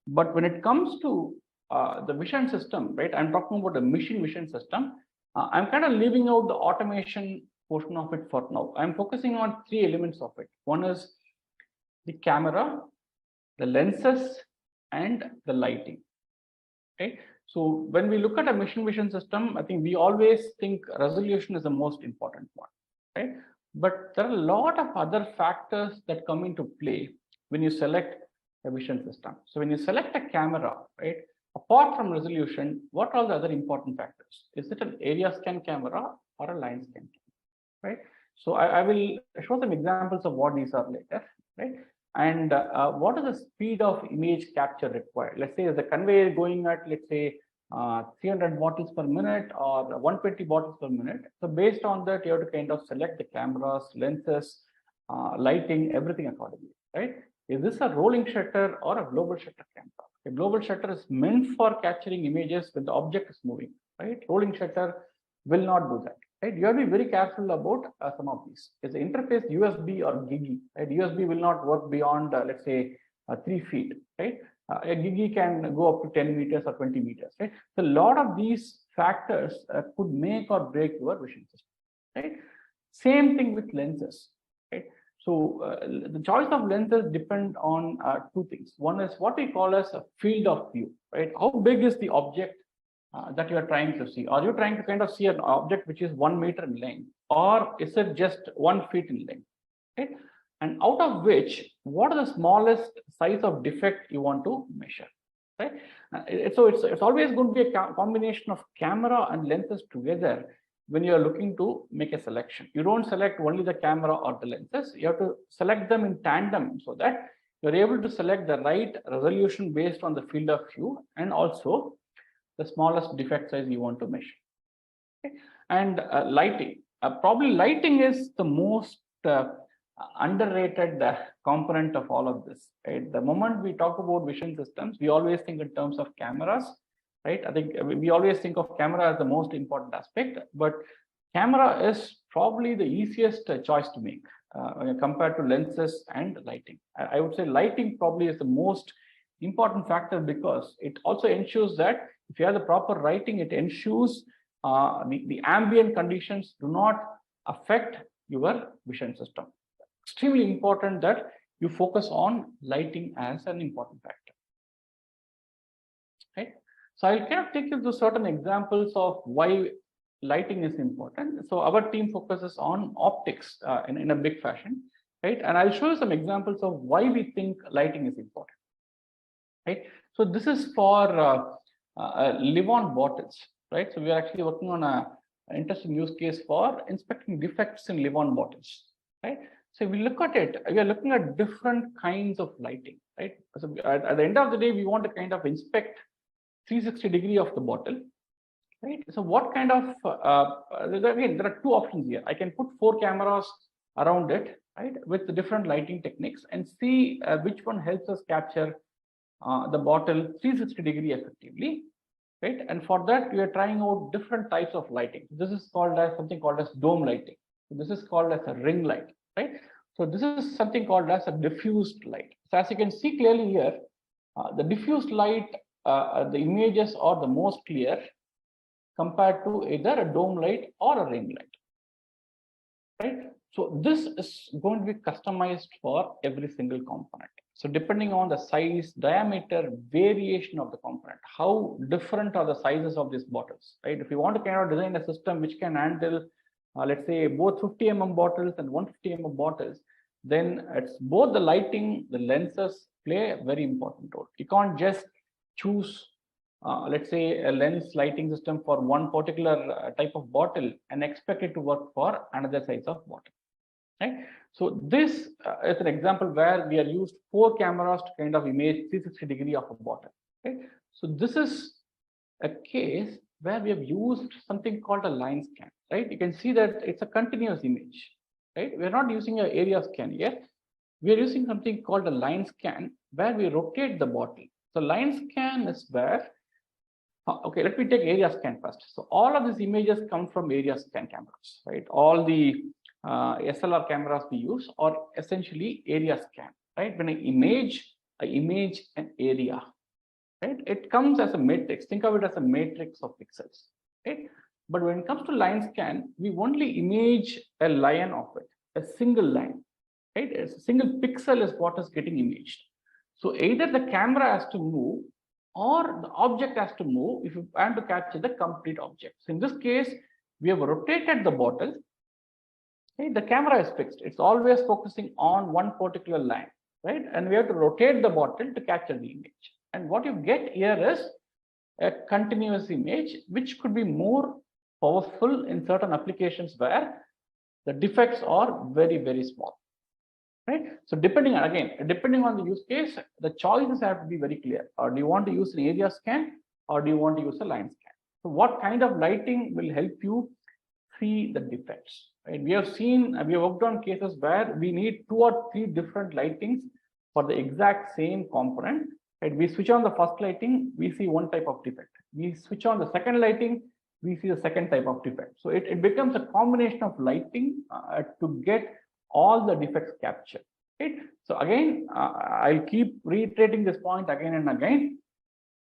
But when it comes to the vision system, right? I'm talking about the machine vision system. I'm kind of leaving out the automation portion of it for now. I'm focusing on three elements of it. One is the camera, the lenses, and the lighting. Okay. So when we look at a machine vision system, I think we always think resolution is the most important one, right? But there are a lot of other factors that come into play when you select a vision system. So when you select a camera, right, apart from resolution, what are the other important factors? Is it an area scan camera or a line scan camera, right? So I will show some examples of what these are later, right? And what is the speed of image capture required? Let's say, is the conveyor going at, let's say, 300 bottles per minute or 120 bottles per minute? So based on that, you have to kind of select the cameras, lenses, lighting, everything accordingly, right? Is this a rolling shutter or a global shutter camera? A global shutter is meant for capturing images when the object is moving, right? Rolling shutter will not do that. Right? You have to be very careful about some of these. Is the interface USB or GIGI? Right? USB will not work beyond, let's say, 3 feet. Right? A GIGI can go up to 10 meters or 20 meters. Right? So a lot of these factors could make or break your vision system. Right? Same thing with lenses. Right? So the choice of lenses depend on two things. One is what we call as a field of view. Right? How big is the object that you are trying to see? Are you trying to kind of see an object which is 1 meter in length, or is it just 1 feet in length? Okay? And out of which, what are the smallest size of defect you want to measure? Right? So it's always going to be a combination of camera and lenses together when you are looking to make a selection. You don't select only the camera or the lenses. You have to select them in tandem so that you're able to select the right resolution based on the field of view and also the smallest defect size you want to measure. Okay? And lighting. Probably lighting is the most underrated component of all of this. Right? The moment we talk about vision systems, we always think in terms of cameras. Right? I think we always think of camera as the most important aspect, but camera is probably the easiest choice to make compared to lenses and lighting. I would say lighting probably is the most important factor because it also ensures that if you have the proper lighting, it ensures the ambient conditions do not affect your vision system. Extremely important that you focus on lighting as an important factor. Right? So I'll kind of take you through certain examples of why lighting is important. So our team focuses on optics in a big fashion, right? And I'll show you some examples of why we think lighting is important. Right? So this is for Livon bottles, right? So we are actually working on an interesting use case for inspecting defects in Livon bottles, right? So if we look at it, we are looking at different kinds of lighting, right? So at the end of the day, we want to kind of inspect 360 degree of the bottle, right? So what kind of, again, there are two options here. I can put 4 cameras around it, right? With the different lighting techniques and see which one helps us capture the bottle 360 degree effectively, right? And for that, we are trying out different types of lighting. This is called as something called as dome lighting. So this is called as a ring light, right? So this is something called as a diffused light. So as you can see clearly here, the diffused light, the images are the most clear compared to either a dome light or a ring light, right? So this is going to be customized for every single component. So depending on the size, diameter, variation of the component, how different are the sizes of these bottles, right? If you want to kind of design a system which can handle, let's say, both 50 mm bottles and 150 mm bottles, then it's both the lighting, the lenses play a very important role. You can't just choose let's say a lens lighting system for one particular type of bottle and expect it to work for another size of bottle, right? So this is an example where we are used 4 cameras to kind of image 360-degree of a bottle, right? So this is a case where we have used something called a line scan, right? You can see that it's a continuous image, right? We're not using an area scan here. We're using something called a line scan where we rotate the bottle. So line scan is where, okay, let me take area scan first. So all of these images come from area scan cameras, right? All the SLR cameras we use are essentially area scan, right? When I image an area, right? It comes as a matrix. Think of it as a matrix of pixels, right? But when it comes to line scan, we only image a line of it, a single line, right? A single pixel is what is getting imaged. So either the camera has to move or the object has to move if you want to capture the complete object. So in this case, we have rotated the bottle. Okay? The camera is fixed. It's always focusing on one particular line, right? And we have to rotate the bottle to capture the image. And what you get here is a continuous image, which could be more powerful in certain applications where the defects are very, very small, right? So depending on the use case, the choices have to be very clear. Or do you want to use an area scan or do you want to use a line scan? So what kind of lighting will help you see the defects, right? We have worked on cases where we need 2 or 3 different lightings for the exact same component. Right? We switch on the first lighting, we see one type of defect. We switch on the second lighting, we see the second type of defect. So it becomes a combination of lighting to get all the defects captured. Right? So again, I'll keep reiterating this point again and again.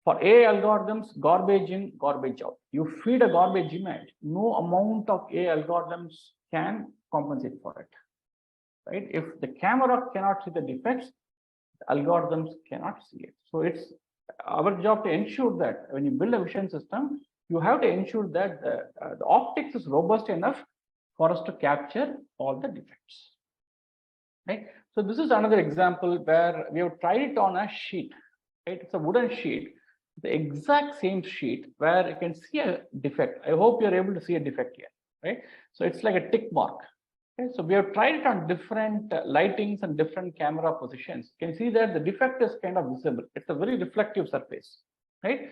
For AI algorithms, garbage in, garbage out. You feed a garbage image, no amount of AI algorithms can compensate for it. Right? If the camera cannot see the defects, the algorithms cannot see it. So it's our job to ensure that when you build a vision system, you have to ensure that the optics is robust enough for us to capture all the defects. Right? So this is another example where we have tried it on a sheet. Right? It's a wooden sheet, the exact same sheet where you can see a defect. I hope you're able to see a defect here. Right? So it's like a tick mark. Okay, so we have tried it on different lightings and different camera positions. You can see that the defect is kind of visible. It's a very reflective surface, right?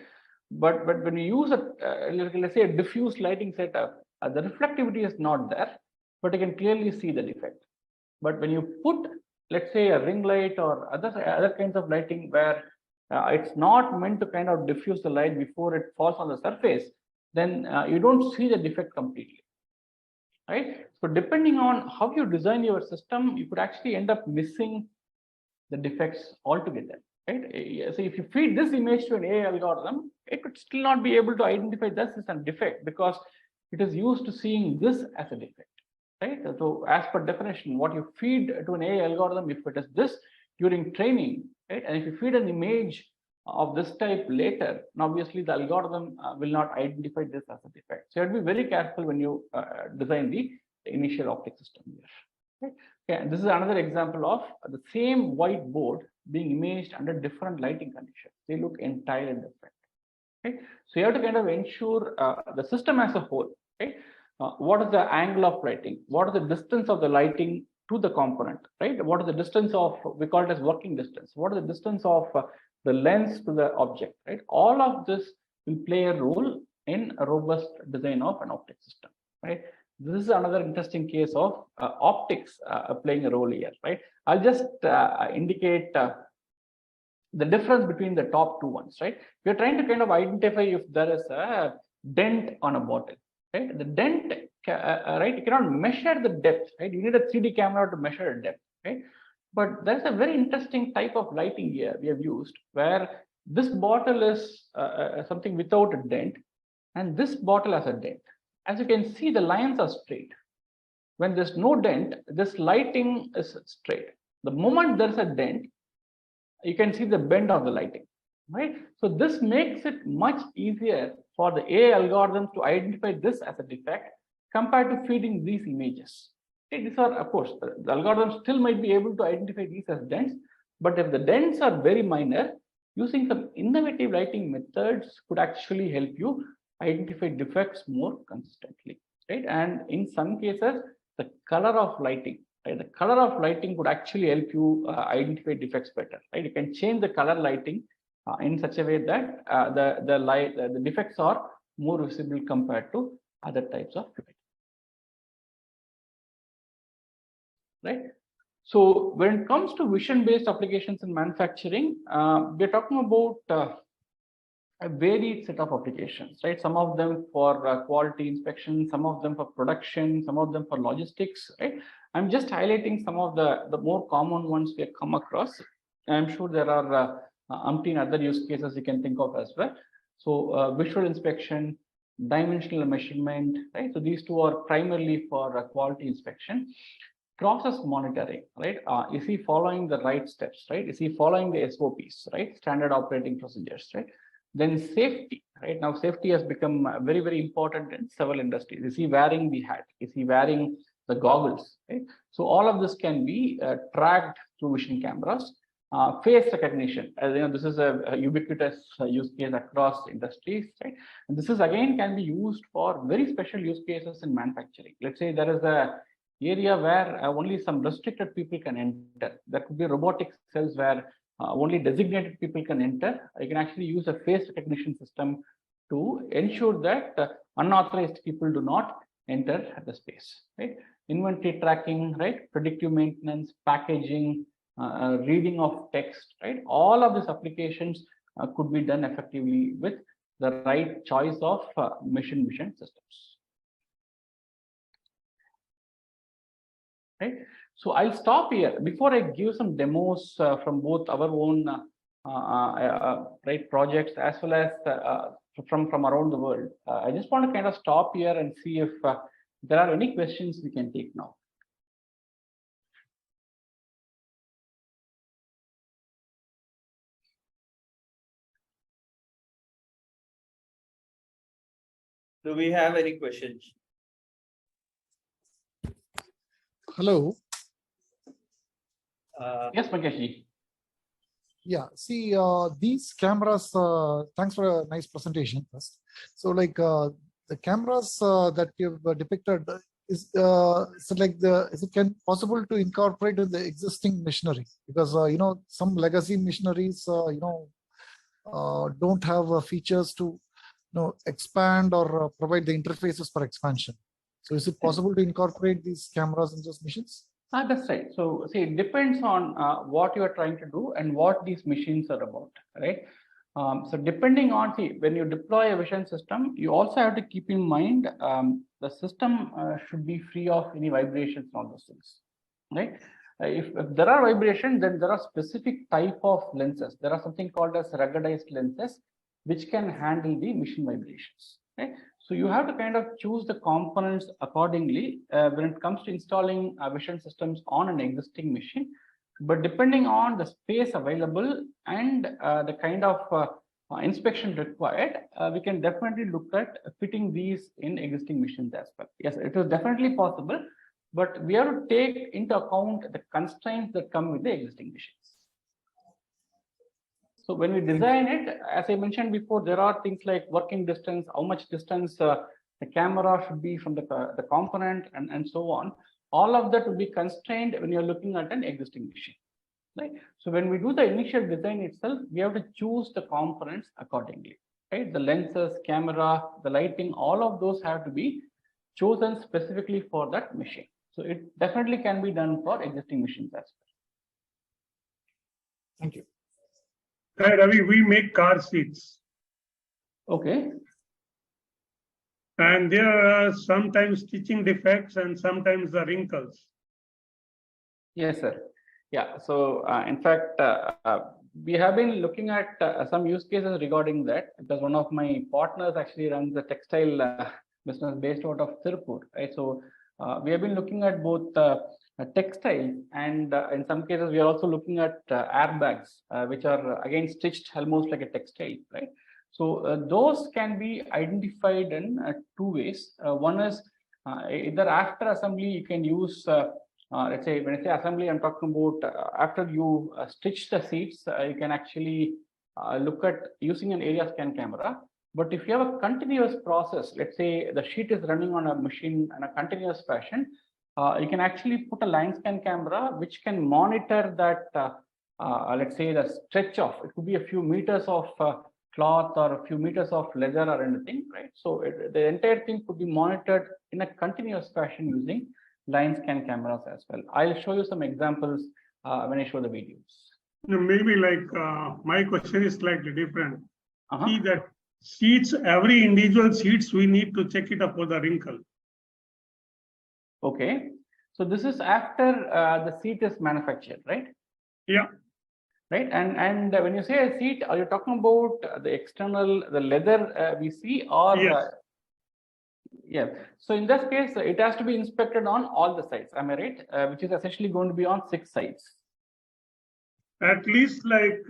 But when you use let's say a diffuse lighting setup, the reflectivity is not there, but you can clearly see the defect. But when you put, let's say, a ring light or other kinds of lighting where it's not meant to kind of diffuse the light before it falls on the surface, then you don't see the defect completely. Right? So depending on how you design your system, you could actually end up missing the defects altogether. Right? So if you feed this image to an AI algorithm, it could still not be able to identify this as a defect because it is used to seeing this as a defect. Right? So as per definition, what you feed to an AI algorithm, if it is this during training, right? And if you feed an image of this type later, obviously the algorithm will not identify this as a defect. So you have to be very careful when you design the initial optic system here. Okay? Okay, and this is another example of the same white board being imaged under different lighting conditions. They look entirely different. Okay? So you have to kind of ensure the system as a whole. Okay? What is the angle of lighting? What is the distance of the lighting to the component? Right? What is the distance of, we call it as working distance. What is the distance of the lens to the object, right? All of this will play a role in a robust design of an optic system, right? This is another interesting case of optics playing a role here, right? I'll just indicate the difference between the top 2 ones, right? We're trying to kind of identify if there is a dent on a bottle, right? The dent, right? You cannot measure the depth, right? You need a 3D camera to measure a depth, right? But there's a very interesting type of lighting here we have used where this bottle is something without a dent and this bottle has a dent. As you can see, the lines are straight. When there's no dent, this lighting is straight. The moment there's a dent, you can see the bend of the lighting, right? So this makes it much easier for the AI algorithm to identify this as a defect compared to feeding these images. Okay, these are, of course, the algorithm still might be able to identify these as dents, but if the dents are very minor, using some innovative lighting methods could actually help you identify defects more consistently, right? And in some cases, the color of lighting, right? The color of lighting could actually help you identify defects better, right? You can change the color lighting in such a way that the defects are more visible compared to other types of lighting, right? So when it comes to vision-based applications in manufacturing, we're talking about a varied set of applications, right? Some of them for quality inspection, some of them for production, some of them for logistics, right? I'm just highlighting some of the more common ones we have come across. I'm sure there are umpteen other use cases you can think of as well. So visual inspection, dimensional measurement, right? So these two are primarily for quality inspection. Process monitoring, right? Is he following the right steps, right? Is he following the SOPs, right? Standard operating procedures, right? Then safety, right? Now safety has become very, very important in several industries. Is he wearing the hat? Is he wearing the goggles, right? So all of this can be tracked through vision cameras. Face recognition, as you know, this is a ubiquitous use case across industries, right? And this is again can be used for very special use cases in manufacturing. Let's say there is a area where only some restricted people can enter. There could be robotic cells where only designated people can enter. You can actually use a face recognition system to ensure that unauthorized people do not enter the space, right? Inventory tracking, right? Predictive maintenance, packaging, reading of text, right? All of these applications could be done effectively with the right choice of machine vision systems. Right. So I'll stop here before I give some demos from both our own right projects as well as from around the world. I just want to kind of stop here and see if there are any questions we can take now. Do we have any questions? Hello. Yes, Mangesh. Yeah, see, these cameras, thanks for a nice presentation first. So like the cameras that you've depicted, is it can possible to incorporate in the existing machinery? Because, you know, some legacy machineries, you know, don't have features to, you know, expand or provide the interfaces for expansion. So is it possible to incorporate these cameras in those machines? That's right. So see, it depends on what you are trying to do and what these machines are about, right? So depending on, see, when you deploy a vision system, you also have to keep in mind the system should be free of any vibrations and all those things, right? If there are vibrations, then there are specific type of lenses. There are something called as ruggedized lenses, which can handle the machine vibrations, right? So you have to kind of choose the components accordingly when it comes to installing vision systems on an existing machine. But depending on the space available and the kind of inspection required, we can definitely look at fitting these in existing machines as well. Yes, it is definitely possible, but we have to take into account the constraints that come with the existing machines. So when we design it, as I mentioned before, there are things like working distance, how much distance the camera should be from the component, and so on. All of that will be constrained when you're looking at an existing machine, right? So when we do the initial design itself, we have to choose the components accordingly, right? The lenses, camera, the lighting, all of those have to be chosen specifically for that machine. So it definitely can be done for existing machines as well. Thank you. Hi, Ravi, we make car seats. Okay. And there are sometimes stitching defects and sometimes the wrinkles. Yes, sir. Yeah. So in fact, we have been looking at some use cases regarding that, because one of my partners actually runs a textile business based out of Tirupur, right? So we have been looking at both textile and in some cases we are also looking at airbags, which are again stitched almost like a textile, right? So those can be identified in two ways. One is either after assembly you can use, let's say when I say assembly, I'm talking about after you stitch the seats, you can actually look at using an area scan camera. But if you have a continuous process, let's say the sheet is running on a machine in a continuous fashion, you can actually put a line scan camera which can monitor that, let's say the stretch of, it could be a few meters of cloth or a few meters of leather or anything, right? So the entire thing could be monitored in a continuous fashion using line scan cameras as well. I'll show you some examples when I show the videos. Maybe like my question is slightly different. Uh-huh. See that sheets, every individual sheets, we need to check it up for the wrinkle. Okay, so this is after the seat is manufactured, right? Yeah. Right, and when you say a seat, are you talking about the external, the leather we see, or Yes. yeah? So in this case, it has to be inspected on all the sides. Am I right? Which is essentially going to be on 6 sides. At least like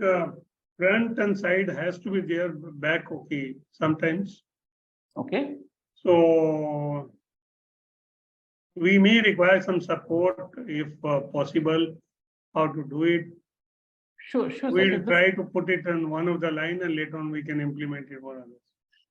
front and side has to be there, back okay sometimes. Okay. So we may require some support if possible, how to do it. Sure, sure. We'll So this, try to put it on one of the line and later on we can implement it for others.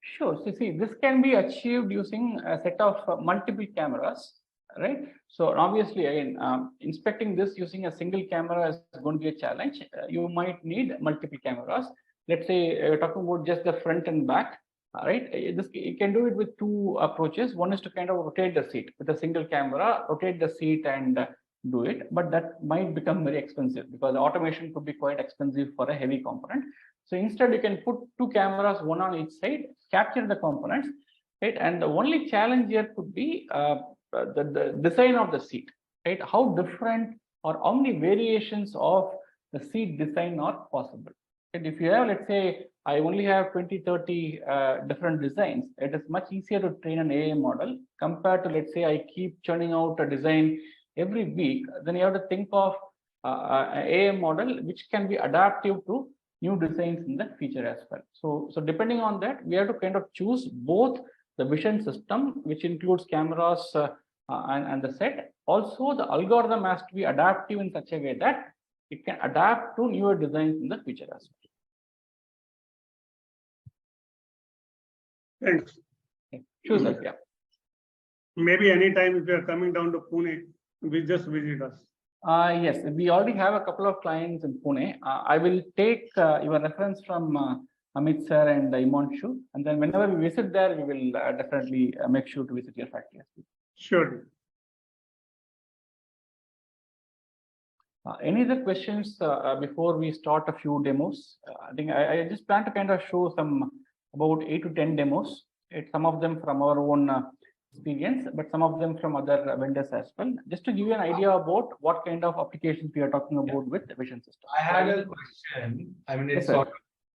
sure. So see, this can be achieved using a set of multiple cameras, right? So obviously, again, inspecting this using a single camera is going to be a challenge. You might need multiple cameras. Let's say you're talking about just the front and back, right? This, you can do it with 2 approaches. One is to kind of rotate the seat with a single camera, rotate the seat and do it, but that might become very expensive because the automation could be quite expensive for a heavy component. So instead, you can put 2 cameras, one on each side, capture the components, right? And the only challenge here could be the design of the seat, right? How different or how many variations of the seat design are possible. And if you have, let's say, I only have 20, 30 different designs, it is much easier to train an AI model compared to, let's say, I keep churning out a design every week. Then you have to think of an AI model which can be adaptive to new designs in the future as well. So depending on that, we have to kind of choose both the vision system, which includes cameras and the set. Also, the algorithm has to be adaptive in such a way that it can adapt to newer designs in the future as Thanks. well. Okay. Sure, sir. Yeah. Maybe anytime if you are coming down to Pune, we just visit us. Yes, we already have a couple of clients in Pune. I will take your reference from Amit sir and Imanshu, and then whenever we visit there, we will definitely make sure to visit your factory. Sure. Any other questions before we start a few demos? I think I just plan to kind of show some about 8 to 10 demos. Some of them from our own experience, but some of them from other vendors as well, just to give you an idea about what kind of applications we are talking about with the vision system. I had a question. I mean, Yes, it's sir. sort of,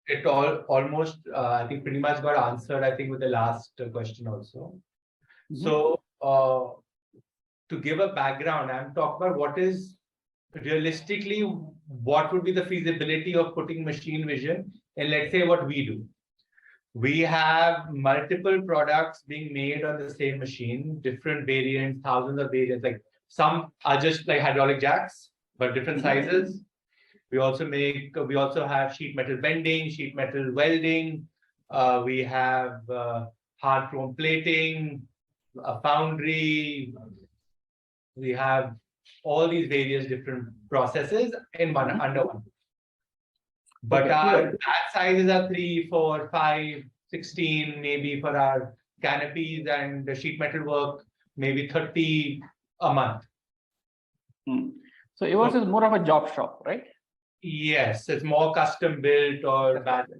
it almost, I think pretty much got answered, I think, with the last question also. Mhm. So, to give a background, I'm talking about what is realistically, what would be the feasibility of putting machine vision in, let's say, what we do. We have multiple products being made on the same machine, different variants, thousands of variants. Like some are just like hydraulic jacks, but different sizes. We also have sheet metal bending, sheet metal welding. We have hard chrome plating, a foundry. We have all these various different processes in one under one. But Okay, our clear. batch sizes are 3, 4, 5, 16, maybe for our canopies and the sheet metal work, maybe 30 a month. So yours is more of a job shop, right? Yes, it's more custom built or batch.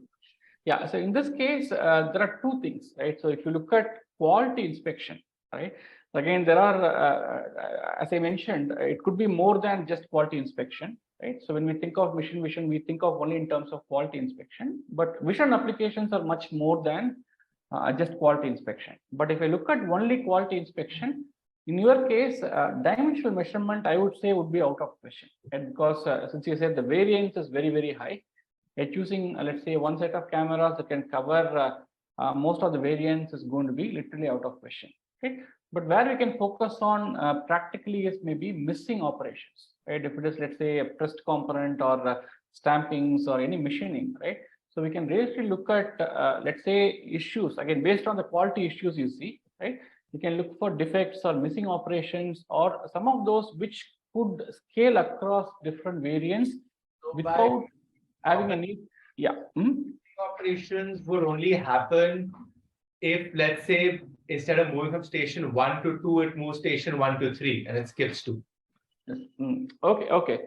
Yeah, so in this case, there are 2 things, right? So if you look at quality inspection, right? Again, there are, as I mentioned, it could be more than just quality inspection, right? So when we think of machine vision, we think of only in terms of quality inspection, but vision applications are much more than just quality inspection. But if I look at only quality inspection, in your case, dimensional measurement, I would say would be out of question, right? Because since you said the variance is very, very high, choosing, let's say, one set of cameras that can cover most of the variance is going to be literally out of question, okay? But where we can focus on practically is maybe missing operations, right? If it is, let's say, a pressed component or stampings or any machining, right? So we can really look at, let's say, issues, again, based on the quality issues you see, right? You can look for defects or missing operations or some of those which could scale across different variants So without having a need. Yeah. Operations would only happen if, let's say, instead of moving from station 1 to 2, it moves station 1 to 3 and it skips 2. Okay, okay.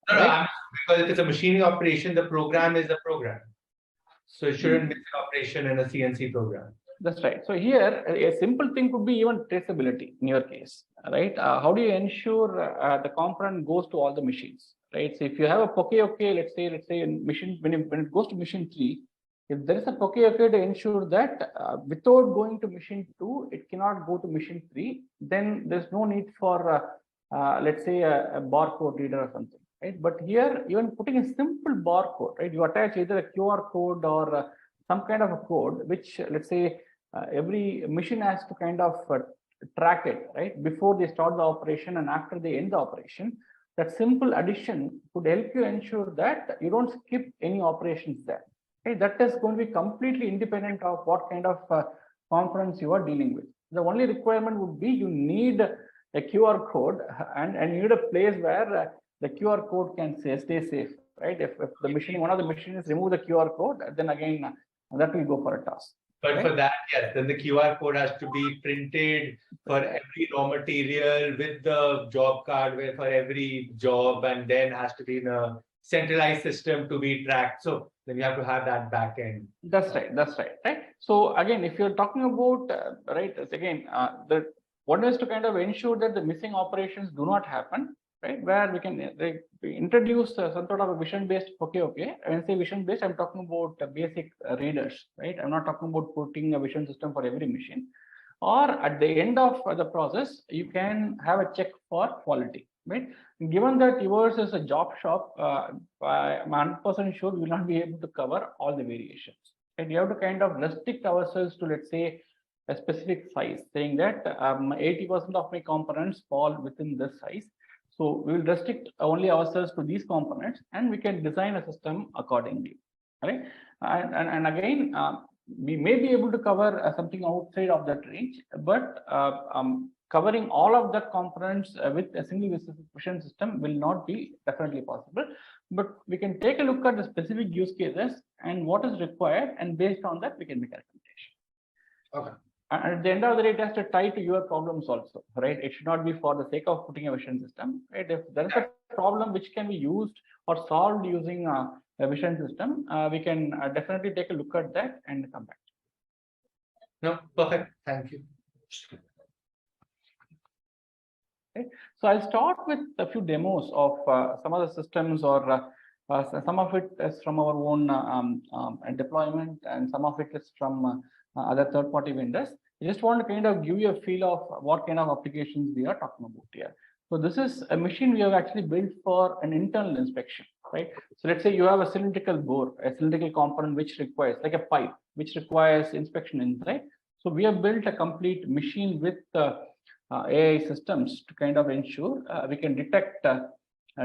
No, Right. because if it's a machining operation, the program is the program. So it shouldn't miss an operation in a CNC program. That's right. So here, a simple thing could be even traceability in your case, right? How do you ensure the component goes to all the machines, right? So if you have a POK-OK, let's say in machine, when it goes to machine 3, if there is a POK-OK to ensure that without going to machine 2, it cannot go to machine 3, then there's no need for, let's say, a barcode reader or something, right? But here, even putting a simple barcode, right? You attach either a QR code or some kind of a code, which, let's say, every machine has to kind of track it, right? Before they start the operation and after they end the operation. That simple addition could help you ensure that you don't skip any operations there. Okay, that is going to be completely independent of what kind of components you are dealing with. The only requirement would be you need a QR code and you need a place where the QR code can stay safe, right? If the machine, one of the machines remove the QR code, then again that will go for a toss. But right? for that, yes, then the QR code has to be printed for every raw material with the job card for every job, and then has to be in a centralized system to be tracked. So then you have to have that back end. That's right. That's right. Right. So again, if you're talking about right, again, the one is to kind of ensure that the missing operations do not happen, right? Where we can introduce some sort of a vision-based. Okay. When I say vision-based, I'm talking about basic readers, right? I'm not talking about putting a vision system for every machine. Or at the end of the process, you can have a check for quality, right? Given that yours is a job shop, I'm 100% sure we will not be able to cover all the variations. And you have to kind of restrict ourselves to, let's say, a specific size, saying that 80% of my components fall within this size. So we will restrict only ourselves to these components, and we can design a system accordingly, right? And again, we may be able to cover something outside of that range, but covering all of the components with a single vision system will not be definitely possible. But we can take a look at the specific use cases and what is required, and based on that, we can make a recommendation. Okay. And at the end of the day, it has to tie to your problems also, right? It should not be for the sake of putting a vision system, right? If there is a problem which can be used or solved using a vision system, we can definitely take a look at that and come back. No, perfect. Thank you. Okay. So I'll start with a few demos of some of the systems, or some of it is from our own deployment, and some of it is from other third-party vendors. I just want to kind of give you a feel of what kind of applications we are talking about here. So this is a machine we have actually built for an internal inspection, right? So let's say you have a cylindrical bore, a cylindrical component which requires, like a pipe, which requires inspection inside. So we have built a complete machine with AI systems to kind of ensure we can detect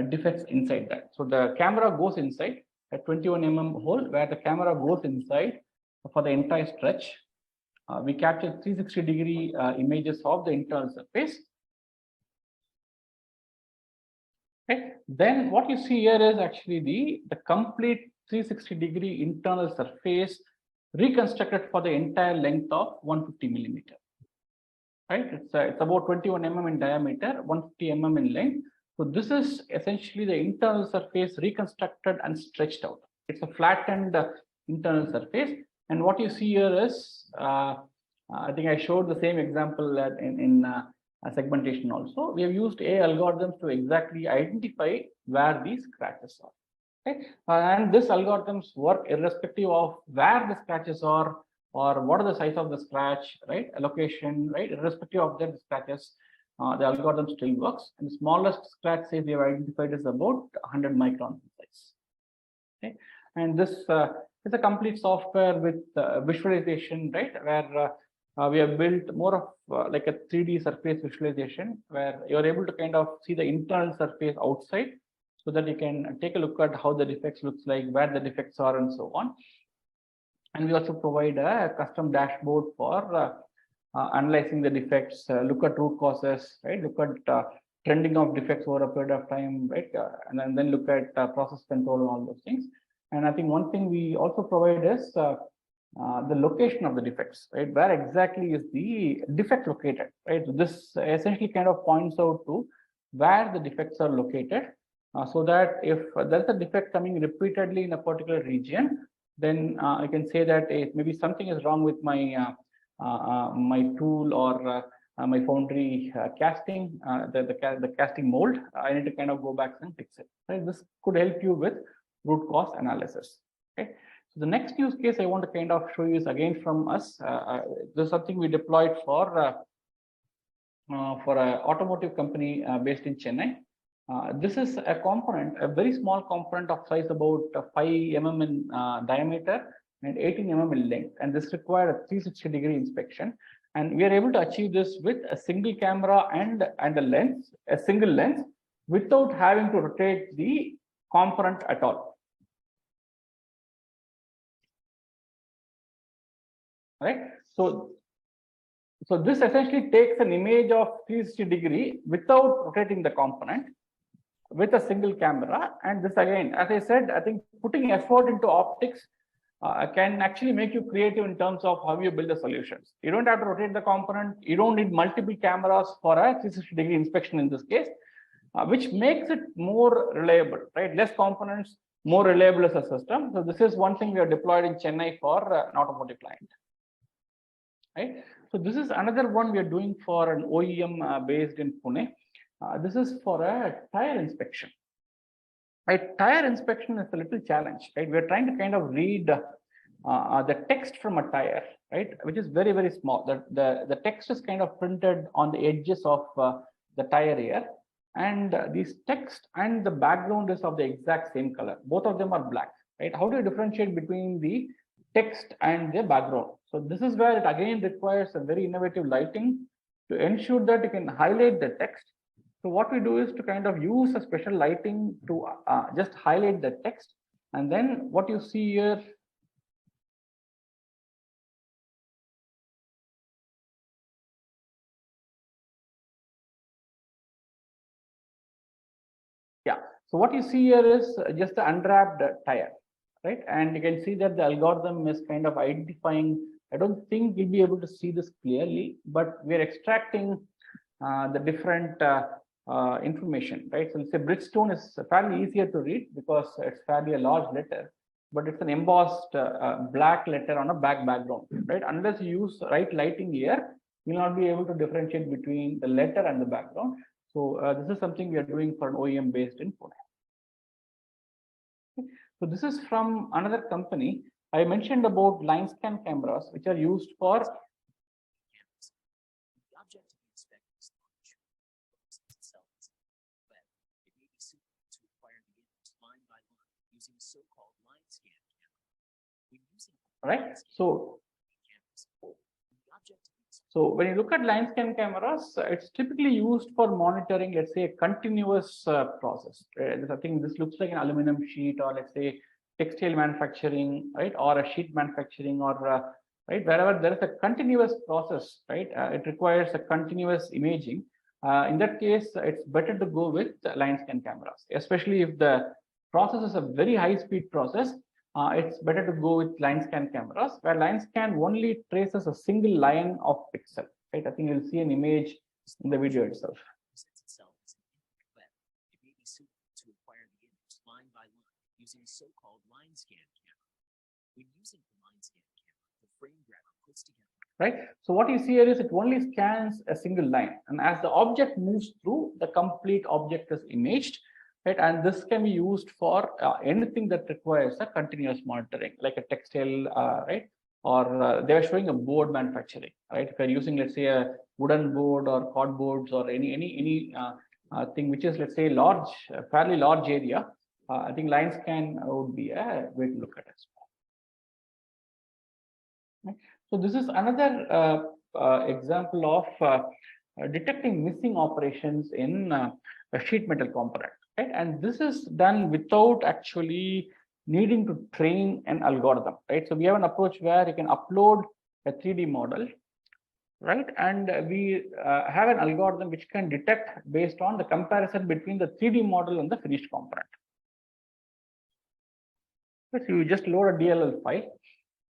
defects inside that. So the camera goes inside a 21 mm hole, where the camera goes inside for the entire stretch. We capture 360-degree images of the internal surface. Okay. Then what you see here is actually the complete 360-degree internal surface reconstructed for the entire length of 150 millimeter. Right? It's about 21 mm in diameter, 150 mm in length. So this is essentially the internal surface reconstructed and stretched out. It's a flattened internal surface. And what you see here is, I think I showed the same example in segmentation also. We have used AI algorithms to exactly identify where these scratches are. Okay? And these algorithms work irrespective of where the scratches are, or what are the size of the scratch, right? A location, right? Irrespective of the scratches, the algorithm still works. And the smallest scratch size we have identified is about 100 microns in size. Okay? And this is a complete software with visualization, right? Where we have built more of like a 3D surface visualization, where you're able to kind of see the internal surface outside, so that you can take a look at how the defects looks like, where the defects are, and so on. And we also provide a custom dashboard for analyzing the defects, look at root causes, right? Look at trending of defects over a period of time, right? And then look at process control and all those things. And I think one thing we also provide is the location of the defects, right? Where exactly is the defect located, right? So this essentially kind of points out to where the defects are located, so that if there's a defect coming repeatedly in a particular region, then I can say that maybe something is wrong with my my tool or my foundry casting, the casting mold. I need to kind of go back and fix it. Right? This could help you with root cause analysis. Okay. So the next use case I want to kind of show you is again from us. This is something we deployed for an automotive company based in Chennai. This is a component, a very small component of size about 5 mm in diameter and 18 mm in length, and this required a 360-degree inspection. And we are able to achieve this with a single camera and a lens, a single lens, without having to rotate the component at all. Right? So this essentially takes an image of 360-degree without rotating the component with a single camera. And this again, as I said, I think putting effort into optics can actually make you creative in terms of how you build the solutions. You don't have to rotate the component. You don't need multiple cameras for a 360-degree inspection in this case, which makes it more reliable, right? Less components, more reliable as a system. So this is one thing we have deployed in Chennai for an automotive client, right? So this is another one we are doing for an OEM based in Pune. This is for a tire inspection. Right, tire inspection is a little challenge, right? We're trying to kind of read the text from a tire, right? Which is very, very small. The text is kind of printed on the edges of the tire here. And this text and the background is of the exact same color. Both of them are black, right? How do you differentiate between the text and the background? So this is where it again requires a very innovative lighting to ensure that you can highlight the text. So what we do is to kind of use a special lighting to just highlight the text. And then what you see here, yeah. So what you see here is just the unwrapped tire, right? And you can see that the algorithm is kind of identifying. I don't think we'll be able to see this clearly, but we're extracting the different information, right? So let's say Bridgestone is fairly easier to read because it's fairly a large letter, but it's an embossed black letter on a black background, right? Unless you use right lighting here, you'll not be able to differentiate between the letter and the background. So this is something we are doing for an OEM based in Pune. So this is from another company. I mentioned about line scan cameras, which are used for right. So when you look at line scan cameras, it's typically used for monitoring, let's say, a continuous process. I think this looks like an aluminum sheet, or let's say textile manufacturing, right, or a sheet manufacturing, or right, wherever there is a continuous process, right, it requires a continuous imaging. In that case, it's better to go with line scan cameras, especially if the process is a very high-speed process. It's better to go with line scan cameras, where line scan only traces a single line of pixel. Right? I think you'll see an image in the video itself. Using a so-called line scan camera. When using the line scan camera, the frame grabber puts together. Right. So what you see here is it only scans a single line, and as the object moves through, the complete object is imaged. Right, and this can be used for anything that requires a continuous monitoring, like a textile, right? Or they are showing a board manufacturing, right? If you're using, let's say, a wooden board or cardboards or any thing which is, let's say, large, fairly large area, I think line scan would be a way to look at it. Right? So this is another example of detecting missing operations in a sheet metal component. Right? And this is done without actually needing to train an algorithm, right? So we have an approach where you can upload a 3D model, right? And we have an algorithm which can detect based on the comparison between the 3D model and the finished component. So you just load a DLL file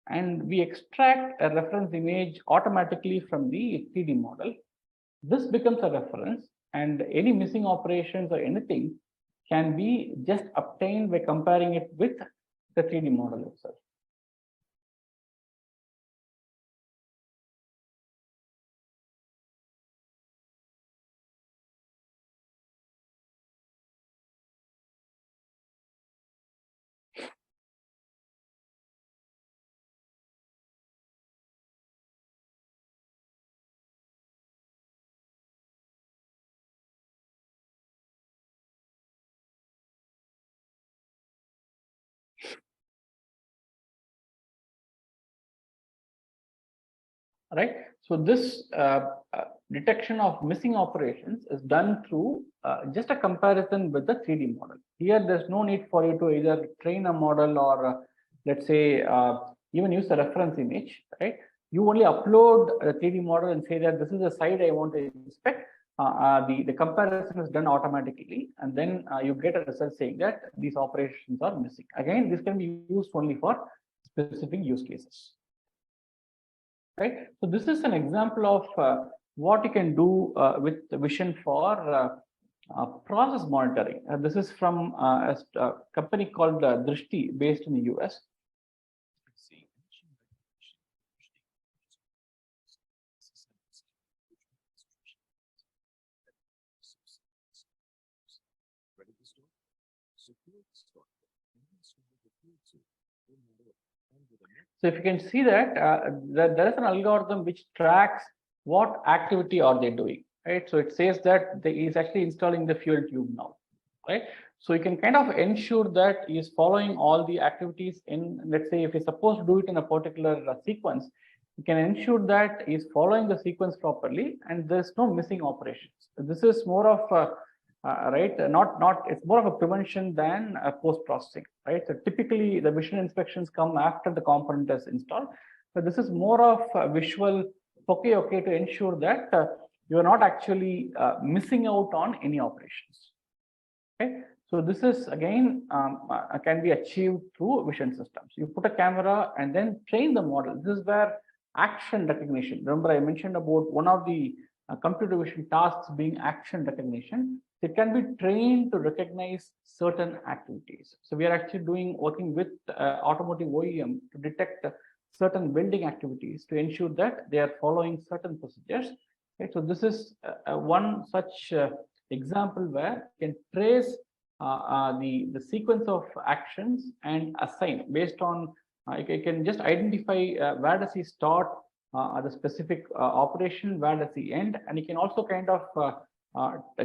and we extract a reference image automatically from the 3D model. This becomes a reference, and any missing operations or anything can be just obtained by comparing it with the 3D model itself. Right. So this detection of missing operations is done through just a comparison with the 3D model. Here, there's no need for you to either train a model or let's say even use a reference image, right? You only upload a 3D model and say that this is the site I want to inspect. The comparison is done automatically, and then you get a result saying that these operations are missing. Again, this can be used only for specific use cases. Right. So this is an example of what you can do with the vision for process monitoring. This is from a company called Drishti, based in the US. So if you can see that there is an algorithm which tracks what activity are they doing, right? So it says that he is actually installing the fuel tube now, right? So you can kind of ensure that he is following all the activities in, let's say, if he's supposed to do it in a particular sequence, you can ensure that he is following the sequence properly and there's no missing operations. This is more of right, it's more of a prevention than a post-processing, right? So typically the vision inspections come after the component is installed, but this is more of a visual okay to ensure that you are not actually missing out on any operations. Okay, so this is again can be achieved through vision systems. You put a camera and then train the model. This is where action recognition. Remember, I mentioned about one of the computer vision tasks being action recognition. It can be trained to recognize certain activities. So we are actually working with automotive OEM to detect certain welding activities to ensure that they are following certain procedures. Okay, so this is one such example where you can trace the sequence of actions and assign based on you can just identify where does he start the specific operation, where does he end, and you can also kind of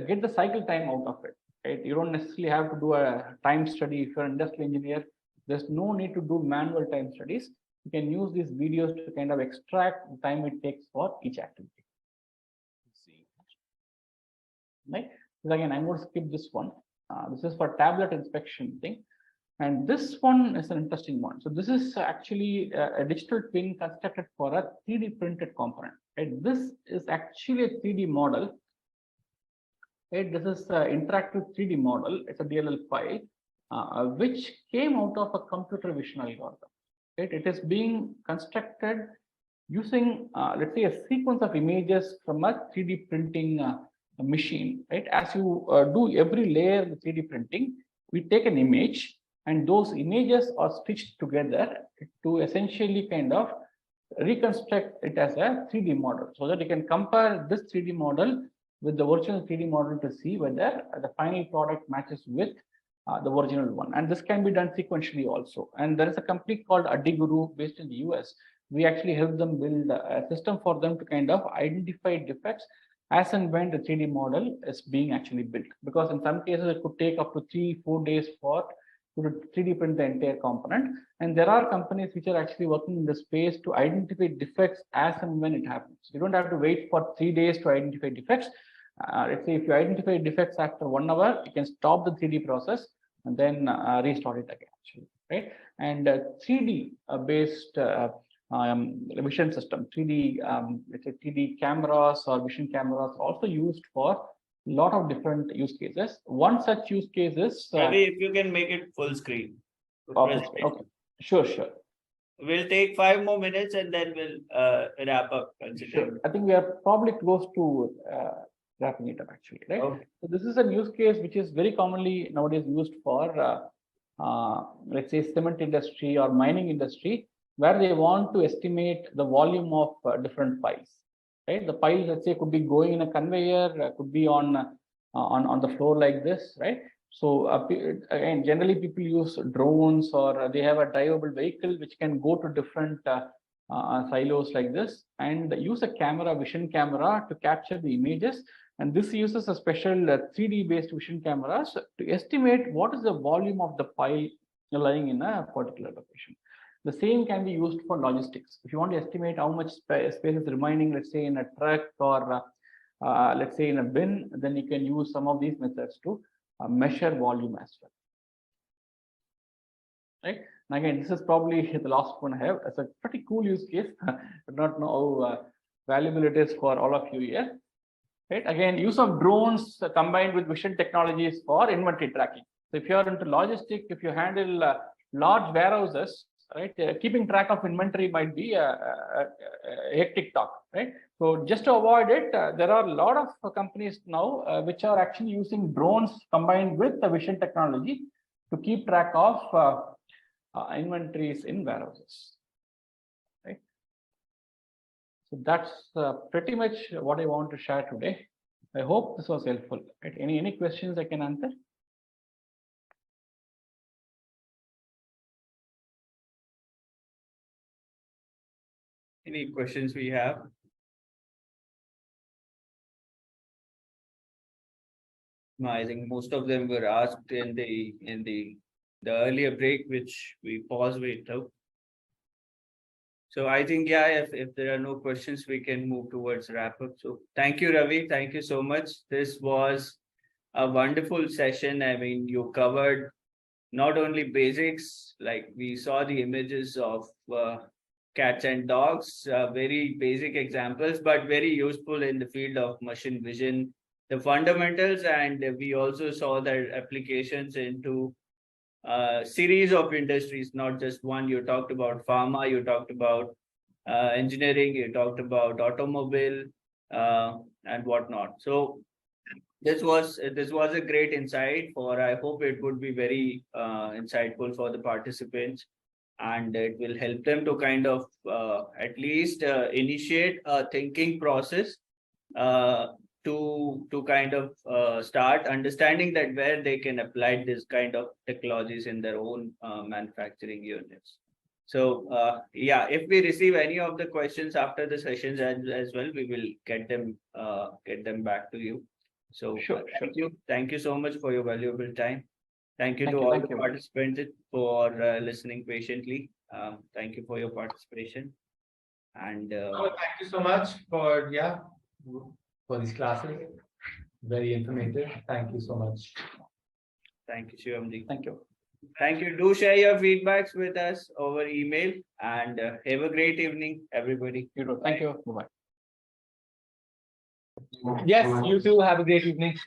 get the cycle time out of it. Right? You don't necessarily have to do a time study. If you're an industrial engineer, there's no need to do manual time studies. You can use these videos to kind of extract the time it takes for each activity. Right? So again, I'm going to skip this one. This is for tablet inspection thing. And this one is an interesting one. So this is actually a digital twin constructed for a 3D printed component. Right? This is actually a 3D model. Right? This is an interactive 3D model. It's a DLL file, which came out of a computer vision algorithm. Right? It is being constructed using, let's say, a sequence of images from a 3D printing machine. Right? As you do every layer in the 3D printing, we take an image, and those images are stitched together to essentially kind of reconstruct it as a 3D model, so that you can compare this 3D model with the original 3D model to see whether the final product matches with the original one. And this can be done sequentially also. And there is a company called Adiguru based in the US. We actually help them build a system for them to kind of identify defects as and when the 3D model is being actually built. Because in some cases, it could take up to 3-4 days for to 3D print the entire component. And there are companies which are actually working in the space to identify defects as and when it happens. You don't have to wait for 3 days to identify defects. Let's say if you identify defects after 1 hour, you can stop the 3D process and then restart it again. Actually. right? And 3D based vision system, 3D, let's say 3D cameras or vision cameras also used for a lot of different use cases. One such use case is Ravi, if you can make it full screen. okay, sure. We'll take 5 more minutes and then we'll wrap up. Sure. I think we are probably close to wrapping it up actually, right? Okay. So this is a use case which is very commonly nowadays used for, let's say, cement industry or mining industry, where they want to estimate the volume of different piles, right? The pile, let's say, could be going in a conveyor, could be on the floor like this, right? So again, generally people use drones or they have a drivable vehicle which can go to different silos like this and use a camera, vision camera, to capture the images. And this uses a special 3D based vision cameras to estimate what is the volume of the pile lying in a particular location. The same can be used for logistics. If you want to estimate how much space is remaining, let's say in a truck or let's say in a bin, then you can use some of these methods to measure volume as well. Right. And again, this is probably the last one I have. It's a pretty cool use case. I do not know how valuable it is for all of you here. Right. Again, use of drones combined with vision technologies for inventory tracking. So if you are into logistics, if you handle large warehouses, right, keeping track of inventory might be a hectic task, right? So just to avoid it, there are a lot of companies now which are actually using drones combined with the vision technology to keep track of inventories in warehouses, right? So that's pretty much what I want to share today. I hope this was helpful. Right? Any questions I can answer? Any questions we have? No, I think most of them were asked in the earlier break, which we paused it out. So I think, yeah, if there are no questions, we can move towards wrap up. So thank you, Ravi. Thank you so much. This was a wonderful session. I mean, you covered not only basics, like we saw the images of cats and dogs, very basic examples, but very useful in the field of machine vision, the fundamentals, and we also saw the applications into series of industries, not just one. You talked about pharma, you talked about engineering, you talked about automobile and whatnot. So this was a great insight for, I hope it would be very insightful for the participants, and it will help them to kind of at least initiate a thinking process to kind of start understanding that where they can apply this kind of technologies in their own manufacturing units. So yeah, if we receive any of the questions after the sessions as well, we will get them back to you. So Sure. Thank you so much for your valuable time. Thank you to all the participants for listening patiently. Thank you for your participation. And thank you so much for these classes. Very informative. Thank you so much. Thank you, Shivamji. Thank you. Thank you. Do share your feedbacks with us over email, and have a great evening, everybody. You too. Thank you. Bye-bye. Yes, you too. Have a great evening.